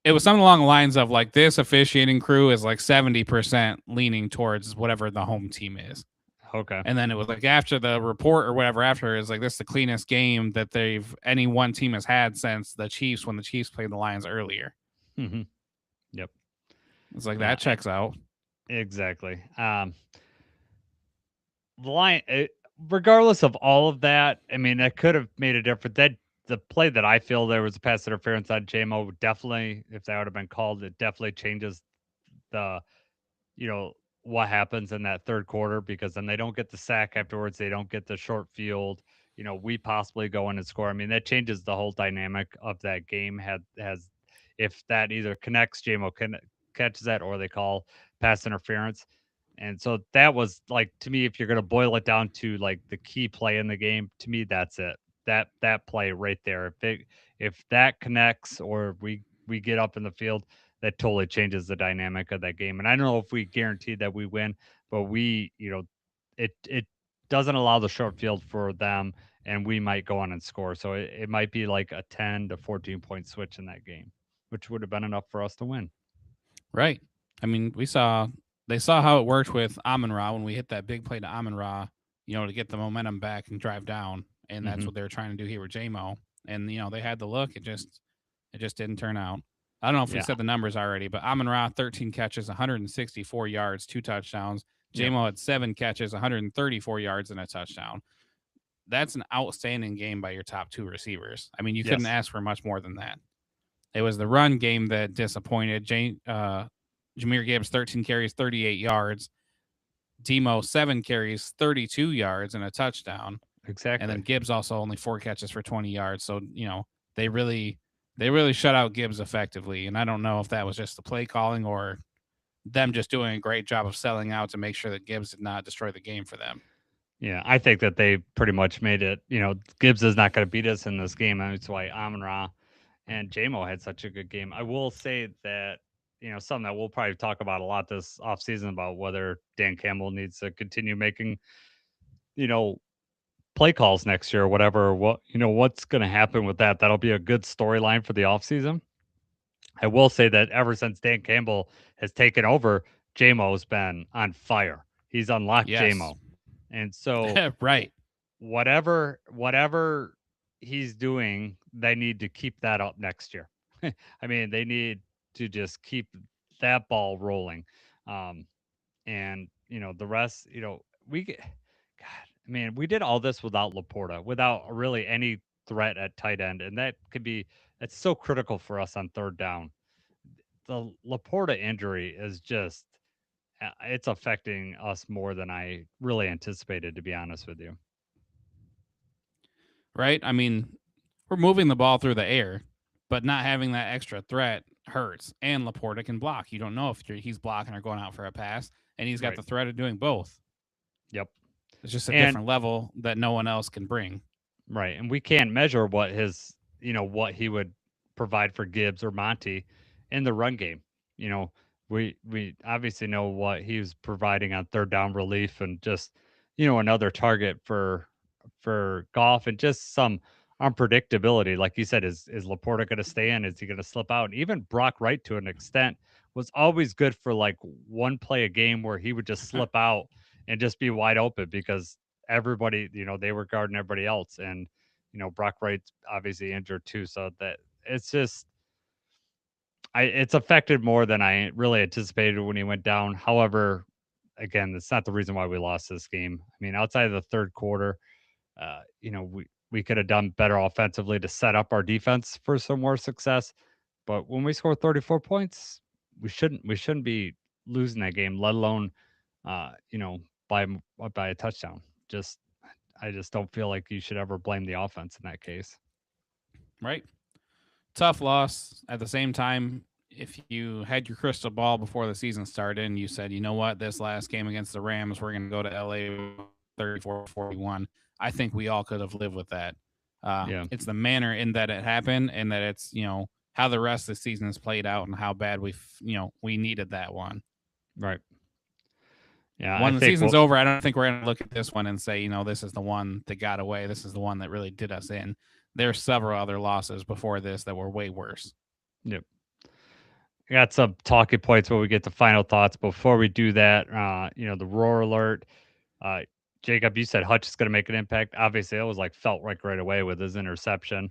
it was something along the lines of like, this officiating crew is like 70% leaning towards whatever the home team is. Okay. And then it was like after the report or whatever after is like, this is the cleanest game that any one team has had since the Chiefs, when the Chiefs played the Lions earlier. Mm-hmm. Yep. It's like, that checks out. Exactly. The line, regardless of all of that, I mean, that could have made a difference. That the play that I feel there was a pass interference on JMO, definitely, if that would have been called, it definitely changes the, what happens in that third quarter, because then they don't get the sack afterwards. They don't get the short field. We possibly go in and score. I mean, that changes the whole dynamic of that game. If that either connects, JMO catches that, or they call pass interference. And so that was like, to me, if you're going to boil it down to like the key play in the game, to me, that's it. That play right there. If that connects, or we get up in the field, that totally changes the dynamic of that game. And I don't know if we guarantee that we win, but it doesn't allow the short field for them, and we might go on and score. So it might be like a 10 to 14 point switch in that game, which would have been enough for us to win. Right. I mean, they saw how it worked with Amon-Ra when we hit that big play to Amon-Ra, to get the momentum back and drive down. And that's what they were trying to do here with JMO. And, they had the look. It just didn't turn out. I don't know if we said the numbers already, but Amon-Ra, 13 catches, 164 yards, 2 touchdowns. JMO had 7 catches, 134 yards, and a touchdown. That's an outstanding game by your top 2 receivers. I mean, you couldn't ask for much more than that. It was the run game that disappointed. Jahmyr Gibbs, 13 carries, 38 yards. Demo, 7 carries, 32 yards, and a touchdown. Exactly. And then Gibbs also only 4 catches for 20 yards. So, they really shut out Gibbs effectively. And I don't know if that was just the play calling or them just doing a great job of selling out to make sure that Gibbs did not destroy the game for them. Yeah, I think that they pretty much made it, Gibbs is not going to beat us in this game. That's why Amon-Ra and JMO had such a good game. I will say that, something that we'll probably talk about a lot this offseason, about whether Dan Campbell needs to continue making, play calls next year or whatever. What's going to happen with that? That'll be a good storyline for the offseason. I will say that ever since Dan Campbell has taken over, JMO's been on fire. He's unlocked JMO. And so right. Whatever he's doing, they need to keep that up next year. I mean, they need to just keep that ball rolling. And the rest, we get, God, man, we did all this without Laporta, without really any threat at tight end. And that's so critical for us on third down. The Laporta injury is just, it's affecting us more than I really anticipated, to be honest with you. Right? I mean, we're moving the ball through the air, but not having that extra threat hurts. And Laporta can block. You don't know if he's blocking or going out for a pass, and he's got the threat of doing both. Yep. It's just a different level that no one else can bring. Right. And we can't measure what what he would provide for Gibbs or Monty in the run game. We obviously know what he was providing on third down relief, and just, another target for Goff, and just some unpredictability. Like you said, is Laporta going to stay in? Is he going to slip out? And even Brock Wright, to an extent, was always good for like one play a game where he would just slip out and just be wide open, because everybody, they were guarding everybody else. And, Brock Wright's obviously injured too. So that it's just, it's affected more than I really anticipated when he went down. However, again, that's not the reason why we lost this game. I mean, outside of the third quarter, we could have done better offensively to set up our defense for some more success. But when we score 34 points, we shouldn't be losing that game, let alone, by a touchdown. I just don't feel like you should ever blame the offense in that case. Right. Tough loss. At the same time, if you had your crystal ball before the season started and you said, you know what, this last game against the Rams, we're going to go to LA 34-41, I think we all could have lived with that. It's the manner in that it happened, and that it's, how the rest of the season has played out, and how bad we needed that one. Right. Yeah, when the season's over, I don't think we're going to look at this one and say, this is the one that got away. This is the one that really did us in. There's several other losses before this that were way worse. Yep. I got some talking points where we get the final thoughts. Before we do that, the roar alert. Jacob, you said Hutch is going to make an impact. Obviously, it was felt right away with his interception.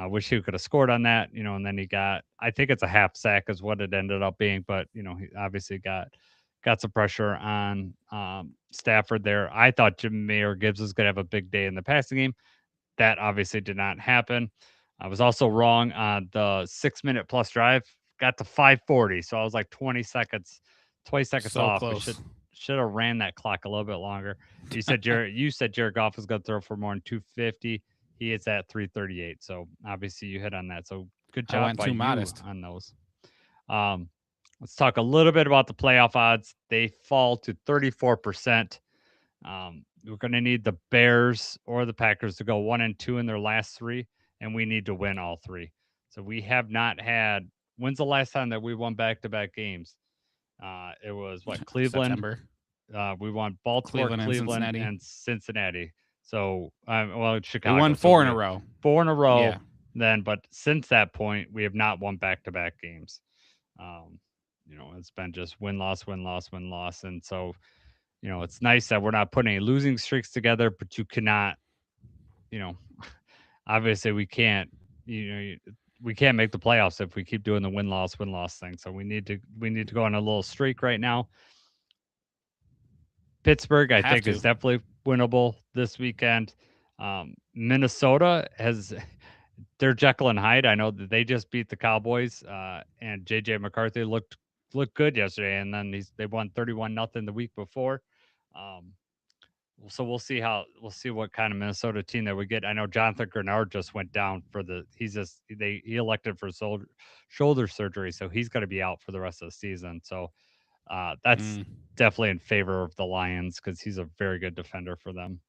Wish he could have scored on that, and then he got, I think it's a half sack is what it ended up being, but he obviously got some pressure on Stafford there. I thought Jameer Gibbs was going to have a big day in the passing game. That obviously did not happen. I was also wrong on the 6-minute plus drive. Got to 5:40, so I was 20 seconds so off. Close. We should have ran that clock a little bit longer. You said Jared Goff was going to throw for more than 250. He is at 338. So obviously you hit on that. So good job I went by too you modest on those. Let's talk a little bit about the playoff odds. They fall to 34%. We're going to need the Bears or the Packers to go 1-2 in their last 3, and we need to win all 3. So we have not had. When's the last time that we won back-to-back games? It was Cleveland. September. We won Baltimore, Cleveland, and Cincinnati. So, Chicago. We won 4 in a row. 4 in a row. Yeah. Then, but since that point, we have not won back-to-back games. It's been just win, loss, and so. It's nice that we're not putting any losing streaks together, but you cannot, obviously we can't, we can't make the playoffs if we keep doing the win loss thing. So we need to go on a little streak right now. Pittsburgh, I think, is definitely winnable this weekend. Minnesota they're Jekyll and Hyde. I know that they just beat the Cowboys, and JJ McCarthy looked good yesterday, and then they won 31-0 the week before. So we'll see what kind of Minnesota team that we get. I know Jonathan Grenard just went down for he elected for shoulder surgery, so he's going to be out for the rest of the season. So that's definitely in favor of the Lions because he's a very good defender for them.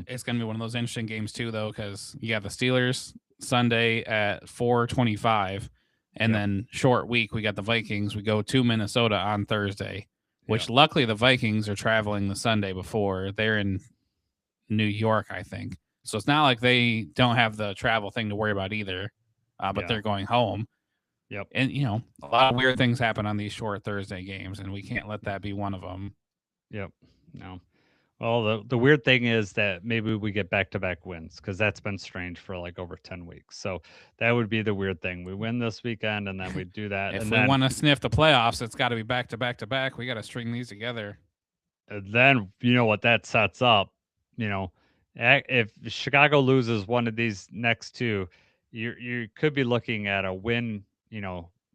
It's going to be one of those interesting games too, though, because you got the Steelers Sunday at 4:25, and then short week we got the Vikings. We go to Minnesota on Thursday. Which luckily the Vikings are traveling the Sunday before. They're in New York, I think. So it's not like they don't have the travel thing to worry about either, but they're going home. Yep. And, a lot of weird things happen on these short Thursday games, and we can't let that be one of them. Yep. No. Well, the weird thing is that maybe we get back-to-back wins because that's been strange for over 10 weeks. So that would be the weird thing. We win this weekend, and then we do that. If we want to sniff the playoffs, it's got to be back-to-back-to-back. We got to string these together. And then what that sets up. If Chicago loses one of these next 2, you could be looking at a win.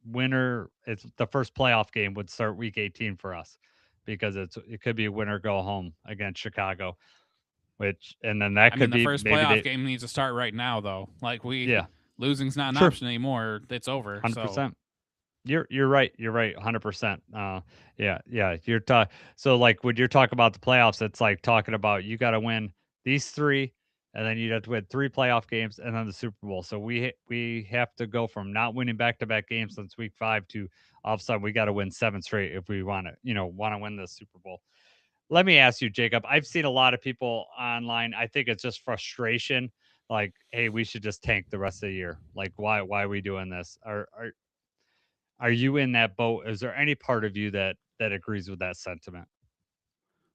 Winner. It's the first playoff game would start week 18 for us. Because it could be a win or go home against Chicago, and then that could be the first playoff game needs to start right now though. Losing's not an option anymore. It's over. 100%. So. You're right. You're right. 100%. Yeah. So when you're talking about the playoffs, it's talking about you got to win these 3, and then you'd have to win 3 playoff games, and then the Super Bowl. So we have to go from not winning back-to-back games since week 5 to all of a sudden we got to win 7 straight if we want to win the Super Bowl. Let me ask you, Jacob. I've seen a lot of people online. I think it's just frustration. Hey, we should just tank the rest of the year. Why are we doing this? Are you in that boat? Is there any part of you that agrees with that sentiment?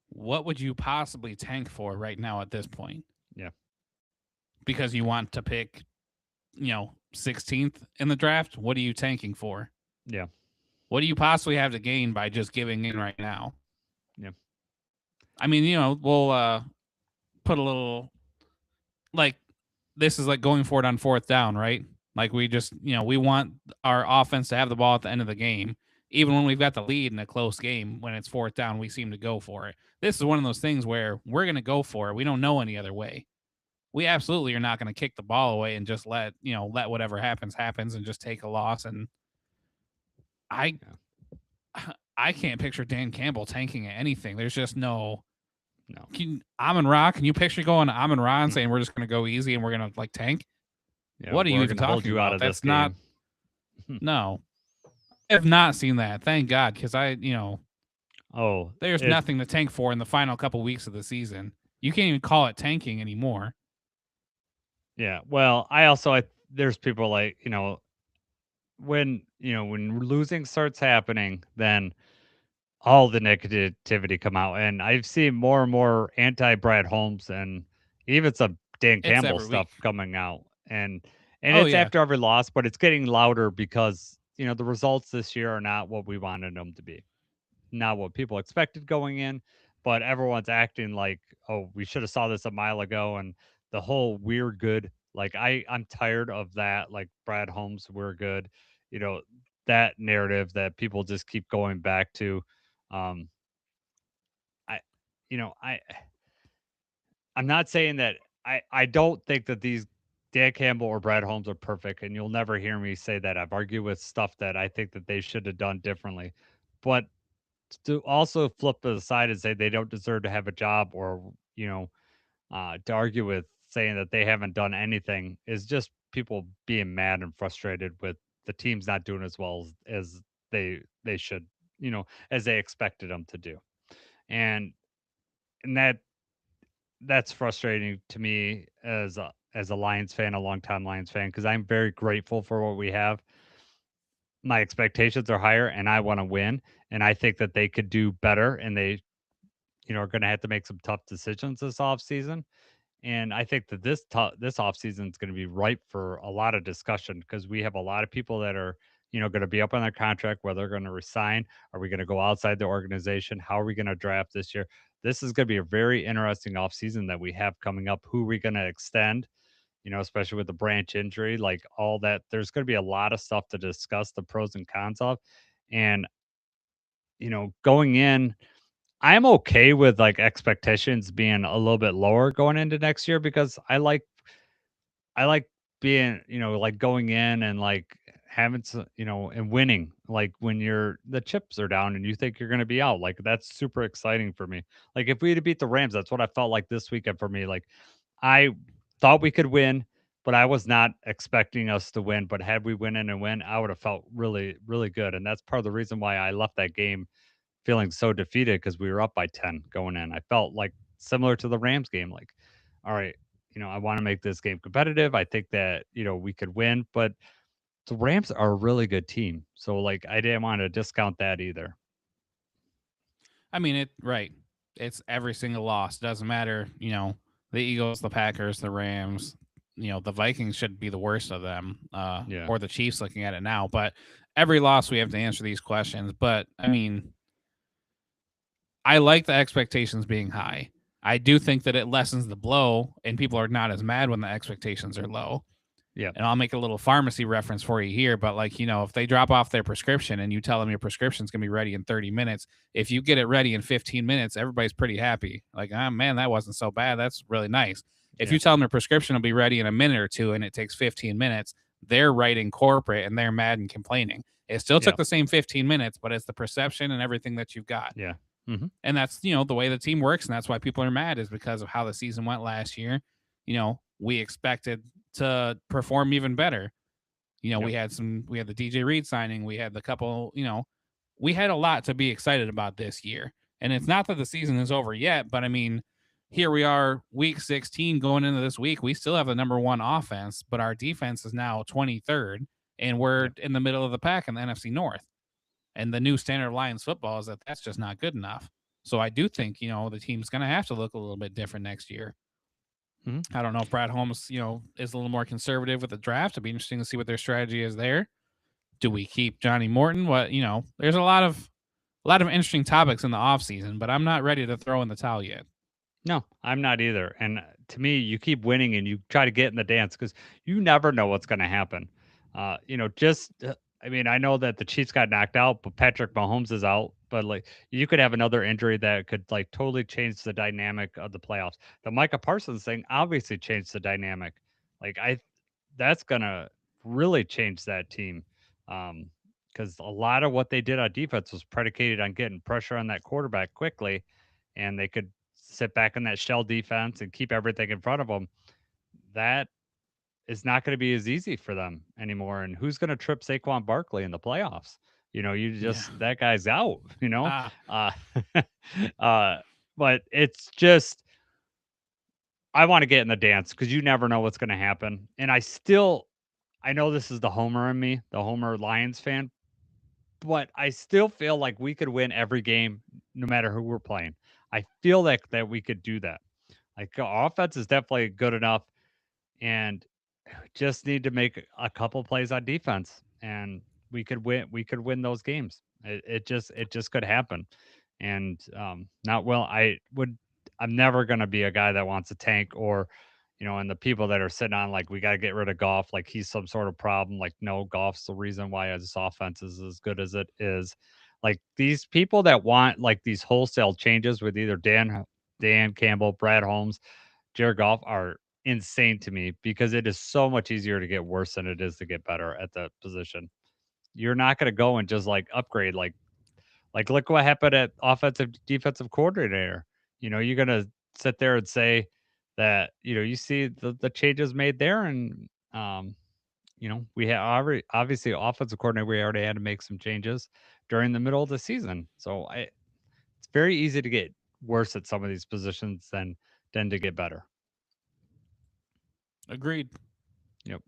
What would you possibly tank for right now at this point? Yeah. Because you want to pick, 16th in the draft? What are you tanking for? Yeah. What do you possibly have to gain by just giving in right now? Yeah. I mean, we'll put a little this is going for it on 4th down, right? We just, we want our offense to have the ball at the end of the game. Even when we've got the lead in a close game, when it's 4th down, we seem to go for it. This is one of those things where we're going to go for it. We don't know any other way. We absolutely are not going to kick the ball away and just let whatever happens and just take a loss. And I can't picture Dan Campbell tanking at anything. There's just no. Amon-Ra, can you picture going to Amon-Ra and saying we're just going to go easy and we're going to tank? Yeah, what are you even talking about? That's not. No, I have not seen that. Thank God, because Oh, There's nothing to tank for in the final couple weeks of the season. You can't even call it tanking anymore. yeah. Well, there's people like, when losing starts happening, then all the negativity come out, and I've seen more and more anti Brad Holmes and even some Dan It's Campbell every stuff week. coming out, and Oh it's yeah, after every loss, but it's getting louder because the results this year are not what we wanted them to be, not what people expected going in, but everyone's acting like, oh, we should have saw this a mile ago, and the whole we're good. Like I'm tired of that. Like Brad Holmes, we're good. You know that narrative that people just keep going back to. Um, I, you know, I'm not saying that I don't think that these Dan Campbell or Brad Holmes are perfect, and you'll never hear me say that. I've argued with stuff that I think that they should have done differently, but to also flip to the side and say they don't deserve to have a job, or to argue with saying that they haven't done anything, is just people being mad and frustrated with the teams not doing as well as they should, as they expected them to do, and and that's frustrating to me as a Lions fan, a longtime Lions fan, because I'm very grateful for what we have. My expectations are higher, and I want to win, and I think that they could do better, and they are going to have to make some tough decisions this offseason. And I think that this offseason is going to be ripe for a lot of discussion, because we have a lot of people that are, going to be up on their contract, whether they're going to resign. Are we going to go outside the organization? How are we going to draft this year? This is going to be a very interesting offseason that we have coming up. Who are we going to extend? Especially with the Branch injury, like all that. There's going to be a lot of stuff to discuss, the pros and cons of. And, going in, I'm okay with like expectations being a little bit lower going into next year, because I like being, like going in and like having some, and winning. Like when the chips are down and you think you're going to be out, like that's super exciting for me. Like if we had to beat the Rams, that's what I felt like this weekend for me. Like I thought we could win, but I was not expecting us to win. But had we win in and win, I would have felt really, really good. And that's part of the reason why I left that game feeling so defeated, because we were up by 10 going in. I felt like similar to the Rams game, like, all right, I want to make this game competitive. I think that, we could win, but the Rams are a really good team. So like I didn't want to discount that either. I mean it. Right. It's every single loss. Doesn't matter. The Eagles, the Packers, the Rams. The Vikings should be the worst of them, Yeah. or the Chiefs. Looking at it now, but every loss we have to answer these questions. But I mean, I like the expectations being high. I do think that it lessens the blow, and people are not as mad when the expectations are low. Yeah. And I'll make a little pharmacy reference for you here, but like, if they drop off their prescription and you tell them your prescription's going to be ready in 30 minutes, if you get it ready in 15 minutes, everybody's pretty happy. Like, oh man, that wasn't so bad. That's really nice. If Yeah. you tell them their prescription will be ready in a minute or two and it takes 15 minutes, they're writing corporate and they're mad and complaining. It still took the same 15 minutes, but it's the perception and everything that you've got. Yeah. Mm-hmm. And that's, the way the team works. And that's why people are mad, is because of how the season went last year. We expected to perform even better. Yep. We had the DJ Reed signing. We had the couple, we had a lot to be excited about this year. And it's not that the season is over yet, but I mean, here we are, week 16 going into this week. We still have the number one offense, but our defense is now 23rd, and we're in the middle of the pack in the NFC North. And the new standard of Lions football is that that's just not good enough. So I do think, the team's going to have to look a little bit different next year. Mm-hmm. I don't know if Brad Holmes, is a little more conservative with the draft. It'd be interesting to see what their strategy is there. Do we keep Johnny Morton? There's a lot of interesting topics in the offseason, but I'm not ready to throw in the towel yet. No, I'm not either. And to me, you keep winning and you try to get in the dance, because you never know what's going to happen. I mean, I know that the Chiefs got knocked out, but Patrick Mahomes is out. But like, you could have another injury that could like totally change the dynamic of the playoffs. The Micah Parsons thing obviously changed the dynamic. Like, that's gonna really change that team. Because a lot of what they did on defense was predicated on getting pressure on that quarterback quickly, and they could sit back in that shell defense and keep everything in front of them. That is not going to be as easy for them anymore. And who's going to trip Saquon Barkley in the playoffs? You Yeah. just that guy's out. Ah, Uh, uh, but it's just I want to get in the dance because you never know what's going to happen. And I know this is the homer in me, the homer Lions fan, but I still feel like we could win every game no matter who we're playing. I feel like that we could do that. Like our offense is definitely good enough, and just need to make a couple plays on defense, and we could win. We could win those games. It just could happen, and not well. I'm never going to be a guy that wants to tank or. And the people that are sitting on like we got to get rid of golf, like he's some sort of problem. Like no, golf's the reason why this offense is as good as it is. Like these people that want like these wholesale changes with either Dan Campbell, Brad Holmes, Jared Goff are insane to me because it is so much easier to get worse than it is to get better at the position. You're not going to go and just like upgrade like look what happened at offensive defensive coordinator. You're going to sit there and say that you see the changes made there and we had already obviously offensive coordinator we already had to make some changes during the middle of the season. So it's very easy to get worse at some of these positions than to get better. agreed. Yep.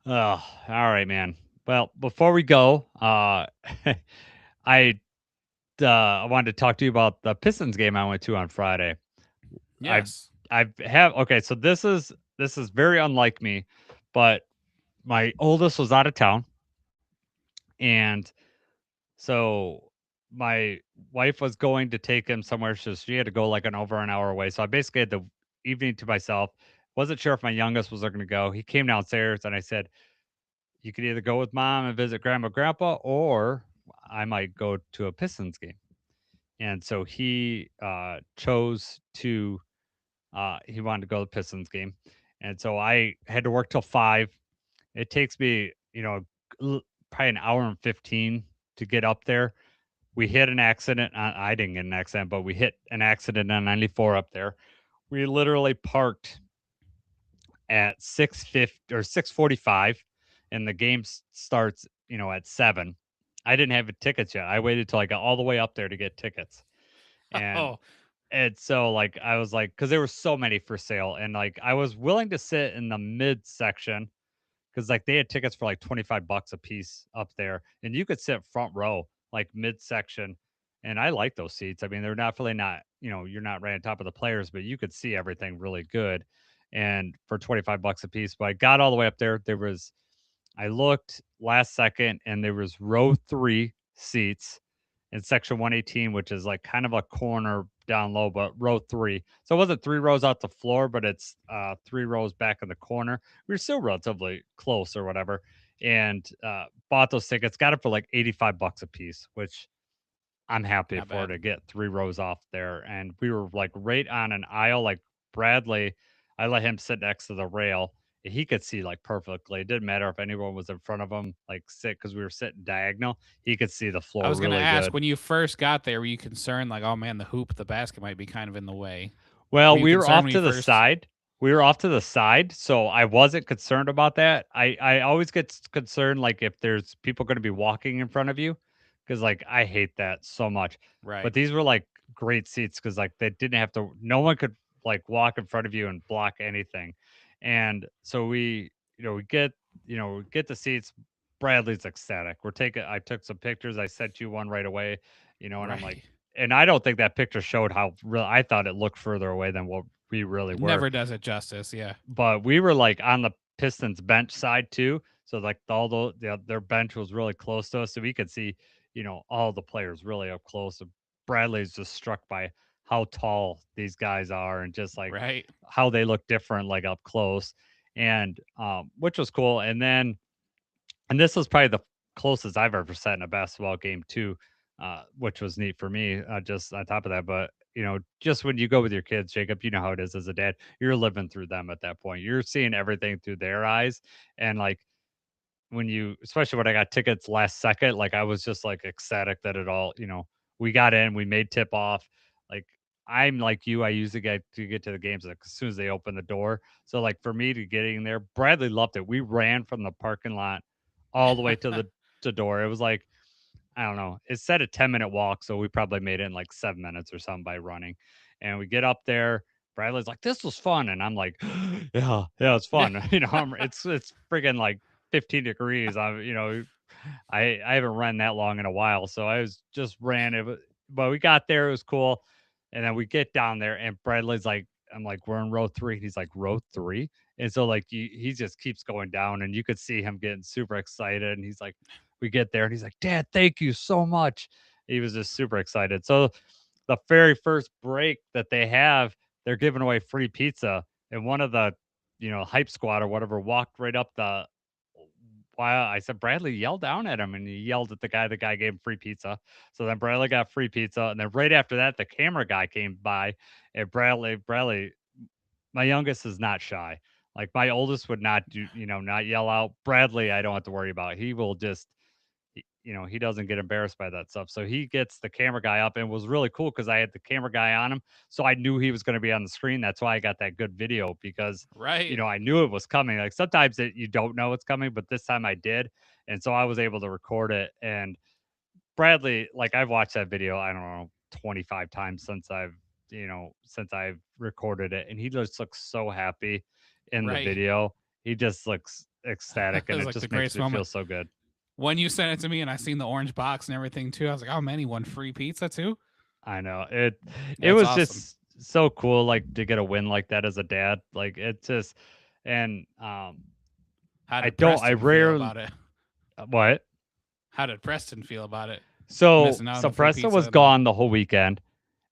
Oh, all right, man. Well, before we go, I I wanted to talk to you about the Pistons game I went to on Friday. I Yes. I have okay, so this is very unlike me, but my oldest was out of town, and so my wife was going to take him somewhere, so she had to go like over an hour away. So I basically had the evening to myself. Wasn't sure if my youngest was going to go. He came downstairs, and I said, you could either go with mom and visit grandma, grandpa, or I might go to a Pistons game. And so he chose to, he wanted to go to the Pistons game. And so I had to work till 5. It takes me, probably an hour and 15 to get up there. We hit an accident. I didn't get an accident, but we hit an accident on 94 up there. We literally parked at 6:50 or 6:45 and the game starts, at 7. I didn't have tickets yet. I waited till I got all the way up there to get tickets. And Oh, and so like I was like cuz there were so many for sale and like I was willing to sit in the mid section cuz like they had tickets for like 25 bucks a piece up there and you could sit front row like mid section and I like those seats. I mean, they're not really not, you're not right on top of the players, but you could see everything really good and for 25 bucks a piece. But I got all the way up there. I looked last second and there was row 3 seats in section 118, which is like kind of a corner down low, but row 3. So it wasn't 3 rows out the floor, but it's 3 rows back in the corner. We were still relatively close or whatever. And bought those tickets, got it for like 85 bucks a piece, which I'm happy not for bad. to get 3 rows off there, and we were, like, right on an aisle, like, Bradley, I let him sit next to the rail, and he could see, like, perfectly. It didn't matter if anyone was in front of him, like, sit because we were sitting diagonal, he could see the I floor was gonna really ask good. when you first got there, were you concerned like, oh man, the basket might be kind of in the way? Were Well, you we were concerned off when you to the first? side. We were off to the side, so I wasn't concerned about that. I always get concerned, like, if there's people gonna be walking in front of you, because like, I hate that so much. But Right. these were, like, great seats because like, they didn't have to no one could, like, walk in front of you and block anything. And so we get the seats. Bradley's ecstatic. I took some pictures. I sent you one right away, and I'm like Right. and I don't think that picture showed how real I thought it looked further away than what we really It were. never does it justice. Yeah. But we were like on the Pistons bench side too. So like their bench was really close to us. So we could see, all the players really up close. And Bradley's just struck by how tall these guys are and just like Right. how they look different like up close. And which was cool. And this was probably the closest I've ever sat in a basketball game too, which was neat for me. Just on top of that, but just when you go with your kids, Jacob, you know how it is as a dad. You're living through them at that point. You're seeing everything through their eyes, and like especially when I got tickets last second, like I was just like ecstatic that it all, we got in, we made tip off. Like I'm like you, I usually get to the games like as soon as they open the door. So like for me to getting there, Bradley loved it. We ran from the parking lot all the way the door. It was like, I don't know. It said a 10-minute walk, so we probably made it in like 7 minutes or something by running. And we get up there. Bradley's like, "This was fun," and I'm like, "Yeah, it's fun." It's friggin' like 15 degrees. I haven't run that long in a while, so I was just ran it. But we got there, it was cool, and then we get down there, and Bradley's like, I'm like, "We're in row 3." He's like, "Row 3?" And so like he just keeps going down, and you could see him getting super excited, and he's like, we get there, and he's like, "Dad, thank you so much." He was just super excited. So the very first break that they have, they're giving away free pizza, and one of the hype squad or whatever walked right up the while I said Bradley yelled down at him, and he yelled at the guy. The guy gave him free pizza. So then Bradley got free pizza. And then right after that, the camera guy came by, and Bradley, my youngest is not shy. Like my oldest would not not yell out. Bradley, I don't have to worry about. He will just, he doesn't get embarrassed by that stuff. So he gets the camera guy up, and it was really cool because I had the camera guy on him. So I knew he was going to be on the screen. That's why I got that good video because, Right. I knew it was coming. Like sometimes you don't know it's coming, but this time I did. And so I was able to record it. And Bradley, like I've watched that video, I don't know, 25 times since I've recorded it. And he just looks so happy in the Right. video. He just looks ecstatic, and was it like the just makes greatest me feel moment. so good. When you sent it to me and I seen the orange box and everything too, I was like, "Oh man, he won free pizza too." I know it. It That's was awesome. just so cool, like to get a win like that as a dad. Like it just, and How I did don't. I Preston feel rarely. about it? What? How did Preston feel about it? So Missing out on so the free Preston pizza was and gone the whole weekend,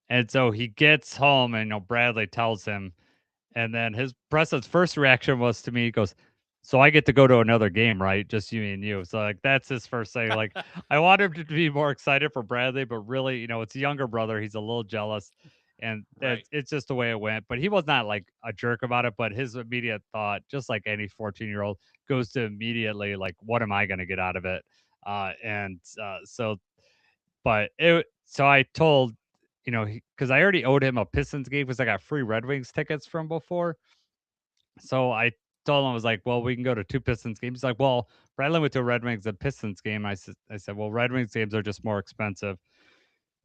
and so he gets home, and Bradley tells him. And then Preston's first reaction was to me, he goes, "So I get to go to another game, right? Just you and you." So like that's his first thing. Like I want him to be more excited for Bradley, but really, it's a younger brother. He's a little jealous. And Right. it's just the way it went. But he was not like a jerk about it. But his immediate thought, just like any 14-year-old, goes to immediately like, what am I going to get out of it? So I told, because I already owed him a Pistons game because I got free Red Wings tickets from before. So I told him, I was like, well, we can go to 2 Pistons games. He's like, well, Bradley went to a Red Wings and Pistons game. I said, well, Red Wings games are just more expensive.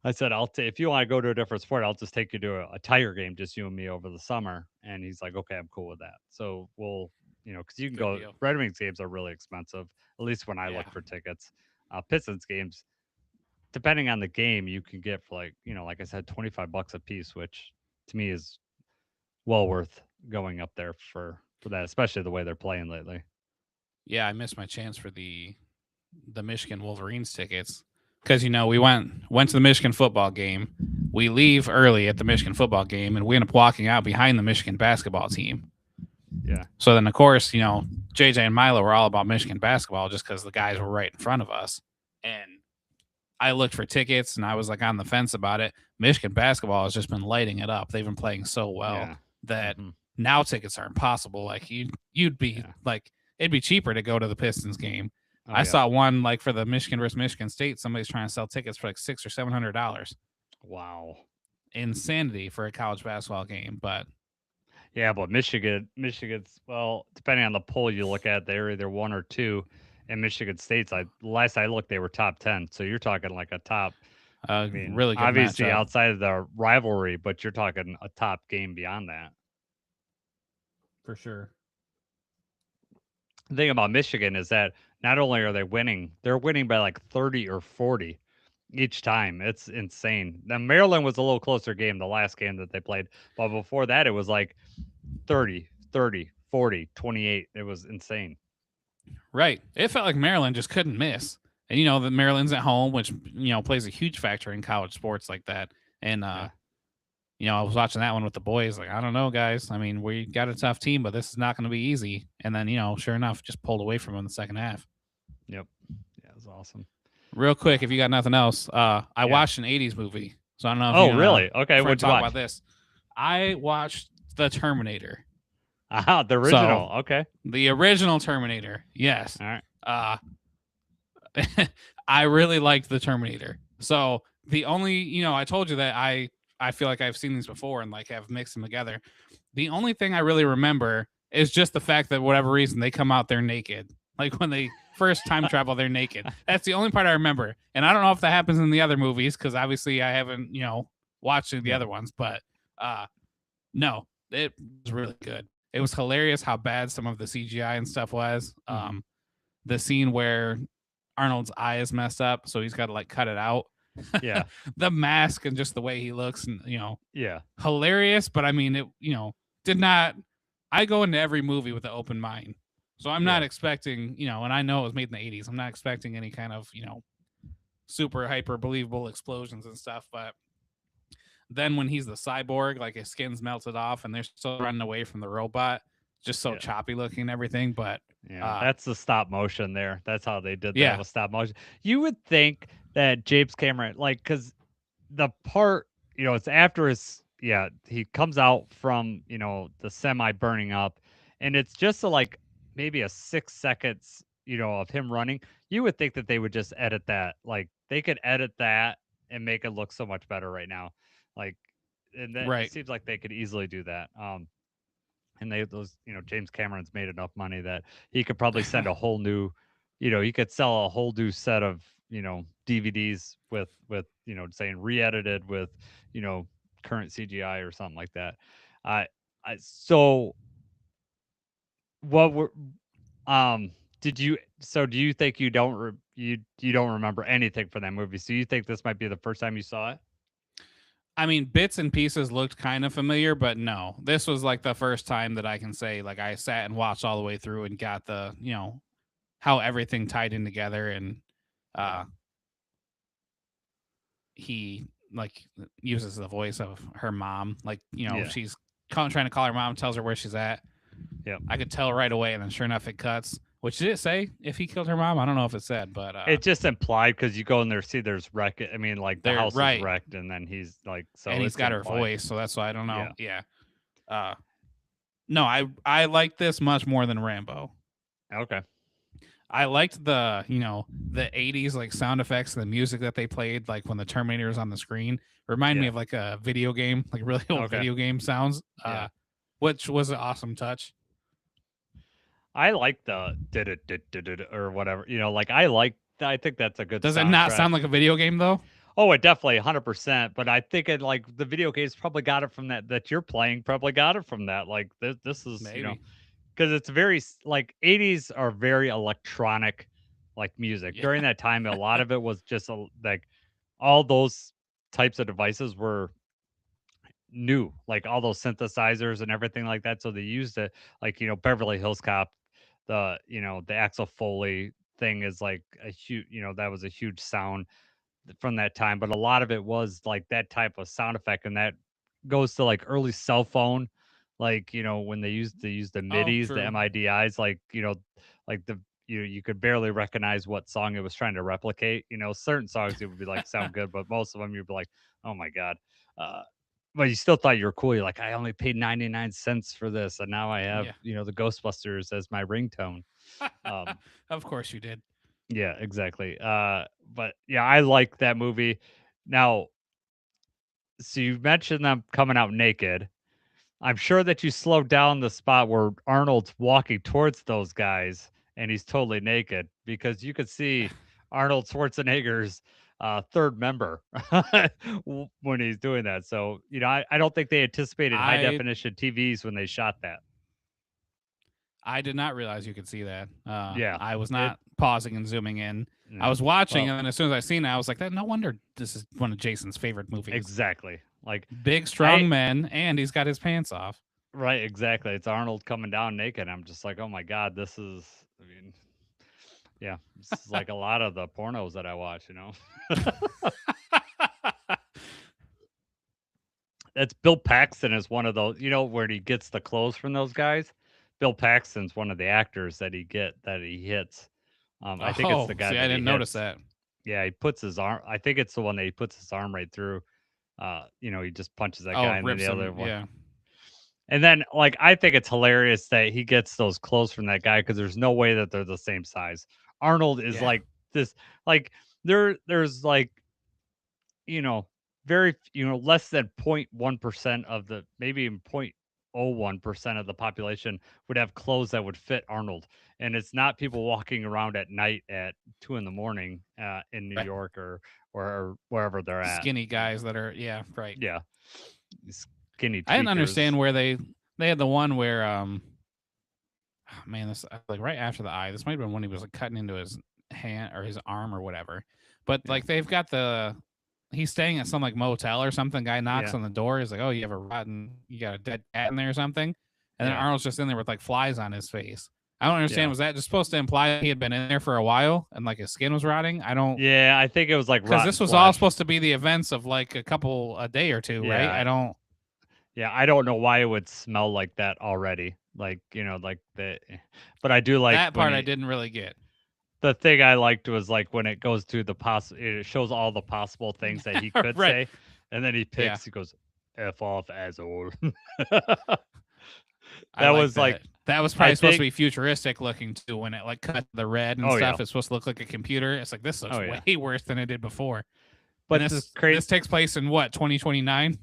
I said, if you want to go to a different sport, I'll just take you to a Tiger game, just you and me over the summer. And he's like, okay, I'm cool with that. So we'll, because you can Good go, deal. Red Wings games are really expensive, at least when I Yeah. look for tickets. Pistons games, depending on the game, you can get for like I said, $25 a piece, which to me is well worth going up there for that, especially the way they're playing lately. Yeah, I missed my chance for the Michigan Wolverines tickets because we went to the Michigan football game. We leave early at the Michigan football game, and we end up walking out behind the Michigan basketball team. Yeah. So then, of course, JJ and Milo were all about Michigan basketball just because the guys were right in front of us. And I looked for tickets, and I was like on the fence about it. Michigan basketball has just been lighting it up. They've been playing so well that now tickets are impossible. Like you'd be like, it'd be cheaper to go to the Pistons game. I saw one like for the Michigan versus Michigan State. Somebody's trying to sell tickets for like $600 or $700. Wow, insanity for a college basketball game. But yeah, but Michigan's well, depending on the poll you look at, they're either 1 or 2. And Michigan State's, last I looked, they were top 10. So you're talking like a top. I mean, really good obviously matchup. outside of the rivalry, but you're talking a top game beyond that. For sure. The thing about Michigan is that not only are they winning, they're winning by like 30 or 40 each time. It's insane. Now, Maryland was a little closer game, the last game that they played. But before that, it was like 30, 40, 28. It was insane. Right. It felt like Maryland just couldn't miss. And, that Maryland's at home, which, plays a huge factor in college sports like that. And, I was watching that one with the boys. Like, I don't know, guys. I mean, we got a tough team, but this is not going to be easy. And then, sure enough, just pulled away from them in the second half. Yep. Yeah, it was awesome. Real quick, if you got nothing else, I watched an 80s movie. So I don't know if you really? Okay, what'd you watch? About this. I watched The Terminator. The original. Okay. The original Terminator. Yes. All right. I really liked The Terminator. So the only, I told you that I feel like I've seen these before and like have mixed them together. The only thing I really remember is just the fact that whatever reason they come out there naked. Like when they first time travel, they're naked. That's the only part I remember. And I don't know if that happens in the other movies because obviously I haven't, watched the other ones. But no, it was really good. It was hilarious how bad some of the CGI and stuff was. The scene where Arnold's eye is messed up, so he's got to like cut it out. Yeah. The mask and just the way he looks, and Yeah. hilarious. But I mean, it did not. I go into every movie with an open mind, so I'm not expecting and I know it was made in the '80s. I'm not expecting any kind of super hyper believable explosions and stuff. But then when he's the cyborg, like his skin's melted off, and they're still running away from the robot, just so choppy looking and everything. But yeah, that's the stop motion there. That's how they did that Yeah. with stop motion. You would think that James Cameron, like, because the part, it's after he comes out from, the semi burning up, and it's just like maybe a 6 seconds, of him running. You would think that they would just edit that. Like, they could edit that and make it look so much better right now. Like, and that it Right. seems like they could easily do that. And James Cameron's made enough money that he could probably send a whole new, he could sell a whole new set of, DVDs with, saying re-edited with, current CGI or something like that. So what were, do you think you don't, you don't remember anything from that movie? So you think this might be the first time you saw it? I mean, bits and pieces looked kind of familiar, but no, this was like the first time that I can say like I sat and watched all the way through and got the how everything tied in together, and he like uses the voice of her mom, like she's trying to call her mom, tells her where she's at. Yeah, I could tell right away, and then sure enough, it cuts. Which did it say if he killed her mom? I don't know if it said, but it just implied because you go in there, see there's wreck. I mean, like the house right. is wrecked, and then he's like, so and he's it's got her implied. voice, so that's why I don't know. Yeah. No, I like this much more than Rambo. Okay. I liked the the 80s like sound effects and the music that they played, like when the Terminator is on the screen. Remind me of like a video game, like really old video game sounds. Which was an awesome touch. I like the did it or whatever. Like I think that's a good Does soundtrack. it not sound like a video game though? Oh, it definitely 100%. But I think it like the video games probably got it from that you're playing. Probably got it from that. Like this is Maybe. because it's very like 80s are very electronic, like music. Yeah. During that time, a lot of it was just like all those types of devices were new, like all those synthesizers and everything like that. So they used it like Beverly Hills Cop, the Axel Foley thing is like a huge, that was a huge sound from that time. But a lot of it was like that type of sound effect, and that goes to like early cell phone, like when they used to use the midis, the true. midis, like like the you could barely recognize what song it was trying to replicate. Certain songs it would be like sound good, but most of them you'd be like, oh my god. But you still thought you were cool. You're like, I only paid 99 cents for this, and now I have the Ghostbusters as my ringtone. Of course you did. Yeah, exactly. But yeah, I like that movie. Now, so you mentioned them coming out naked. I'm sure that you slowed down the spot where Arnold's walking towards those guys and he's totally naked, because you could see Arnold Schwarzenegger's third member when he's doing that. So, I don't think they anticipated high definition TVs when they shot that. I did not realize you could see that. Yeah, I was not pausing and zooming in. I was watching, and as soon as I seen it, I was like, no wonder this is one of Jason's favorite movies. Exactly. Like big, strong men, and he's got his pants off. Right, exactly. It's Arnold coming down naked. I'm just like, oh my God, this is, yeah, this is like a lot of the pornos that I watch, That's Bill Paxton is one of those, where he gets the clothes from those guys. Bill Paxton's one of the actors that he hits. I think it's the guy that I didn't notice that. Yeah, he puts his arm. I think it's the one that he puts his arm right through. He just punches that guy, and then the other one. Yeah. And then, like, I think it's hilarious that he gets those clothes from that guy, because there's no way that they're the same size. Arnold is like this, like there's like, very, less than 0.1% of the, maybe even 0.01% of the population would have clothes that would fit Arnold. and it's not people walking around at night at 2 in the morning in New Right. York or wherever they're at. Skinny guys that are right. Yeah, skinny I didn't understand tweakers. where they had the one where man, this like right after the eye. This might have been when he was like cutting into his hand or his arm or whatever. But Yeah. like they've got he's staying at some like motel or something. Guy knocks Yeah. on the door. He's like, "Oh, you got a dead cat in there or something." And then Yeah. Arnold's just in there with like flies on his face. I don't understand. Yeah. Was that just supposed to imply he had been in there for a while and like his skin was rotting? I don't. Yeah, I think it was like Because rotten this was all flesh. supposed to be the events of like a day or two, right? I don't. Yeah, I don't know why it would smell like that already. Like, like but I do like that part I didn't really get. The thing I liked was like when it goes to it shows all the possible things that he could Right. say, and then he picks. Yeah. He goes, "F off, asshole." That was like that was probably supposed to be futuristic looking too. When it like cut the red and stuff, yeah. It's supposed to look like a computer. It's like this looks way worse than it did before. But and this takes place in what 2029.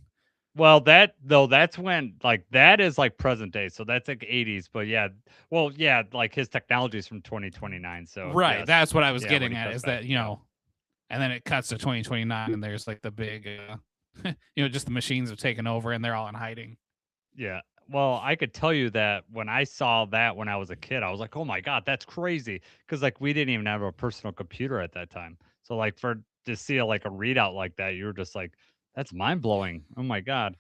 Well, that's when like that is like present day, so that's like 80s. But yeah, well, yeah, like his technology is from 2029. So right, yes. That's what I was getting when he at. cuts Is back, that and then it cuts to 2029, and there's like the big, just the machines have taken over, and they're all in hiding. Yeah. Well, I could tell you that when I saw that when I was a kid, I was like, "Oh my god, that's crazy!" Because like we didn't even have a personal computer at that time. So like to see like a readout like that, you were just like, "That's mind blowing!" Oh my god.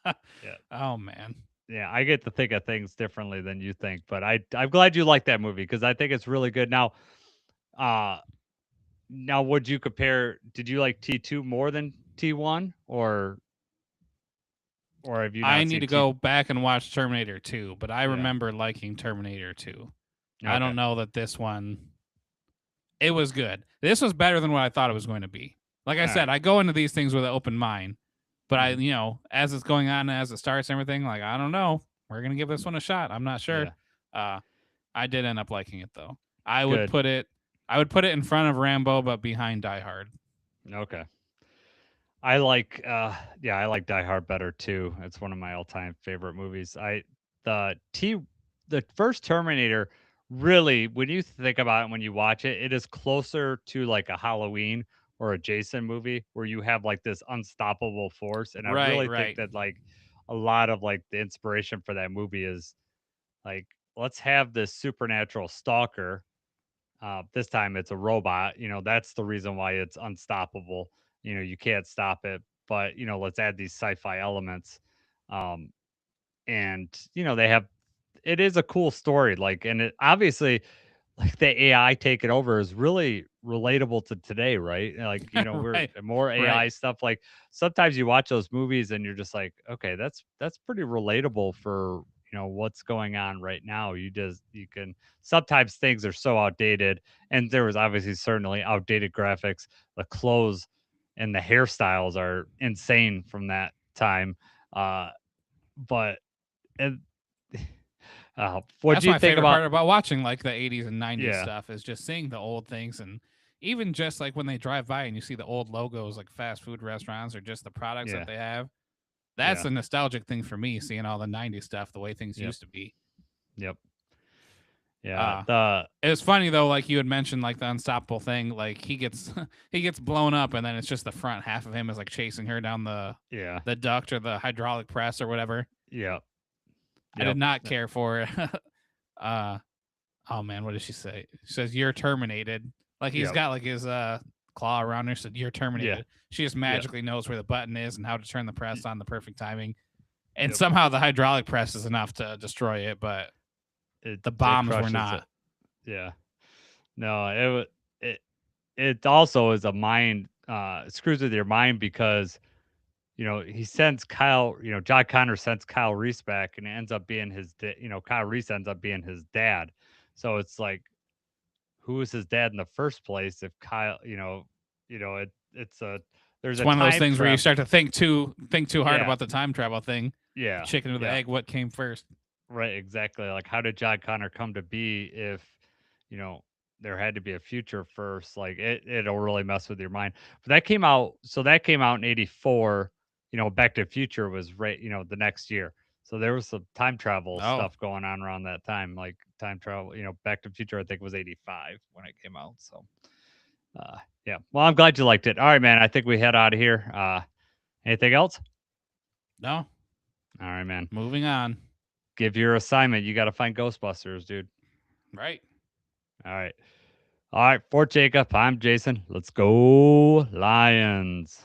Yeah. Oh man. Yeah, I get to think of things differently than you think, but I'm glad you like that movie because I think it's really good. Now would you compare? Did you like T2 more than T1 or have you not I seen need to go back and watch Terminator 2, but I remember liking Terminator 2. Okay. I don't know that this one. It was good. This was better than what I thought it was going to be. Like I said, I go into these things with an open mind, but as it's going on, as it starts and everything, like, I don't know. We're going to give this one a shot. I'm not sure. Yeah. I did end up liking it though. I would put it in front of Rambo, but behind Die Hard. Okay. I like Die Hard better too. It's one of my all-time favorite movies. The first Terminator really, when you think about it, when you watch it, it is closer to like a Halloween or a Jason movie where you have like this unstoppable force. And I really think that like a lot of like the inspiration for that movie is like, let's have this supernatural stalker. This time it's a robot. That's the reason why it's unstoppable. You can't stop it. But let's add these sci-fi elements. And they have. It is a cool story. Like, and it obviously, like the AI taking over is really relatable to today, right? Like, we're more AI stuff. Like sometimes you watch those movies and you're just like, okay, that's pretty relatable for what's going on right now. You can sometimes things are so outdated, and there was obviously certainly outdated graphics. The clothes and the hairstyles are insane from that time. But and what do you my think favorite about part about watching like the 80s and 90s stuff is just seeing the old things, and even just like when they drive by and you see the old logos like fast food restaurants or just the products that they have. That's a nostalgic thing for me, seeing all the 90s stuff, the way things used to be. Yep. Yeah. It was funny though, like you had mentioned, like the unstoppable thing, like he gets blown up, and then it's just the front half of him is like chasing her down the duct or the hydraulic press or whatever. Yeah. I did not care for it. Oh man, what did she say? She says, "You're terminated." Like he's got like his claw around her, said, "You're terminated." Yeah. She just magically knows where the button is and how to turn the press on the perfect timing. And somehow the hydraulic press is enough to destroy it, but the bombs were not. Yeah. No, it also is a mind screws with your mind because he sends Kyle, John Connor sends Kyle Reese back, and it ends up being Kyle Reese ends up being his dad. So it's like, who was his dad in the first place? If Kyle, it's one of those things where you start to think too hard about the time travel thing. Yeah. The chicken or the egg, what came first? Right, exactly. Like, how did John Connor come to be if, there had to be a future first? Like, it'll really mess with your mind. But that came out in 84. Back to the Future was the next year. So there was some time travel stuff going on around that time. Like time travel. Back to the Future, I think, was 85 when it came out. So, yeah. Well, I'm glad you liked it. All right, man. I think we head out of here. Anything else? No. All right, man. Moving on. Give your assignment. You got to find Ghostbusters, dude. Right. All right. For Jacob, I'm Jason. Let's go, Lions.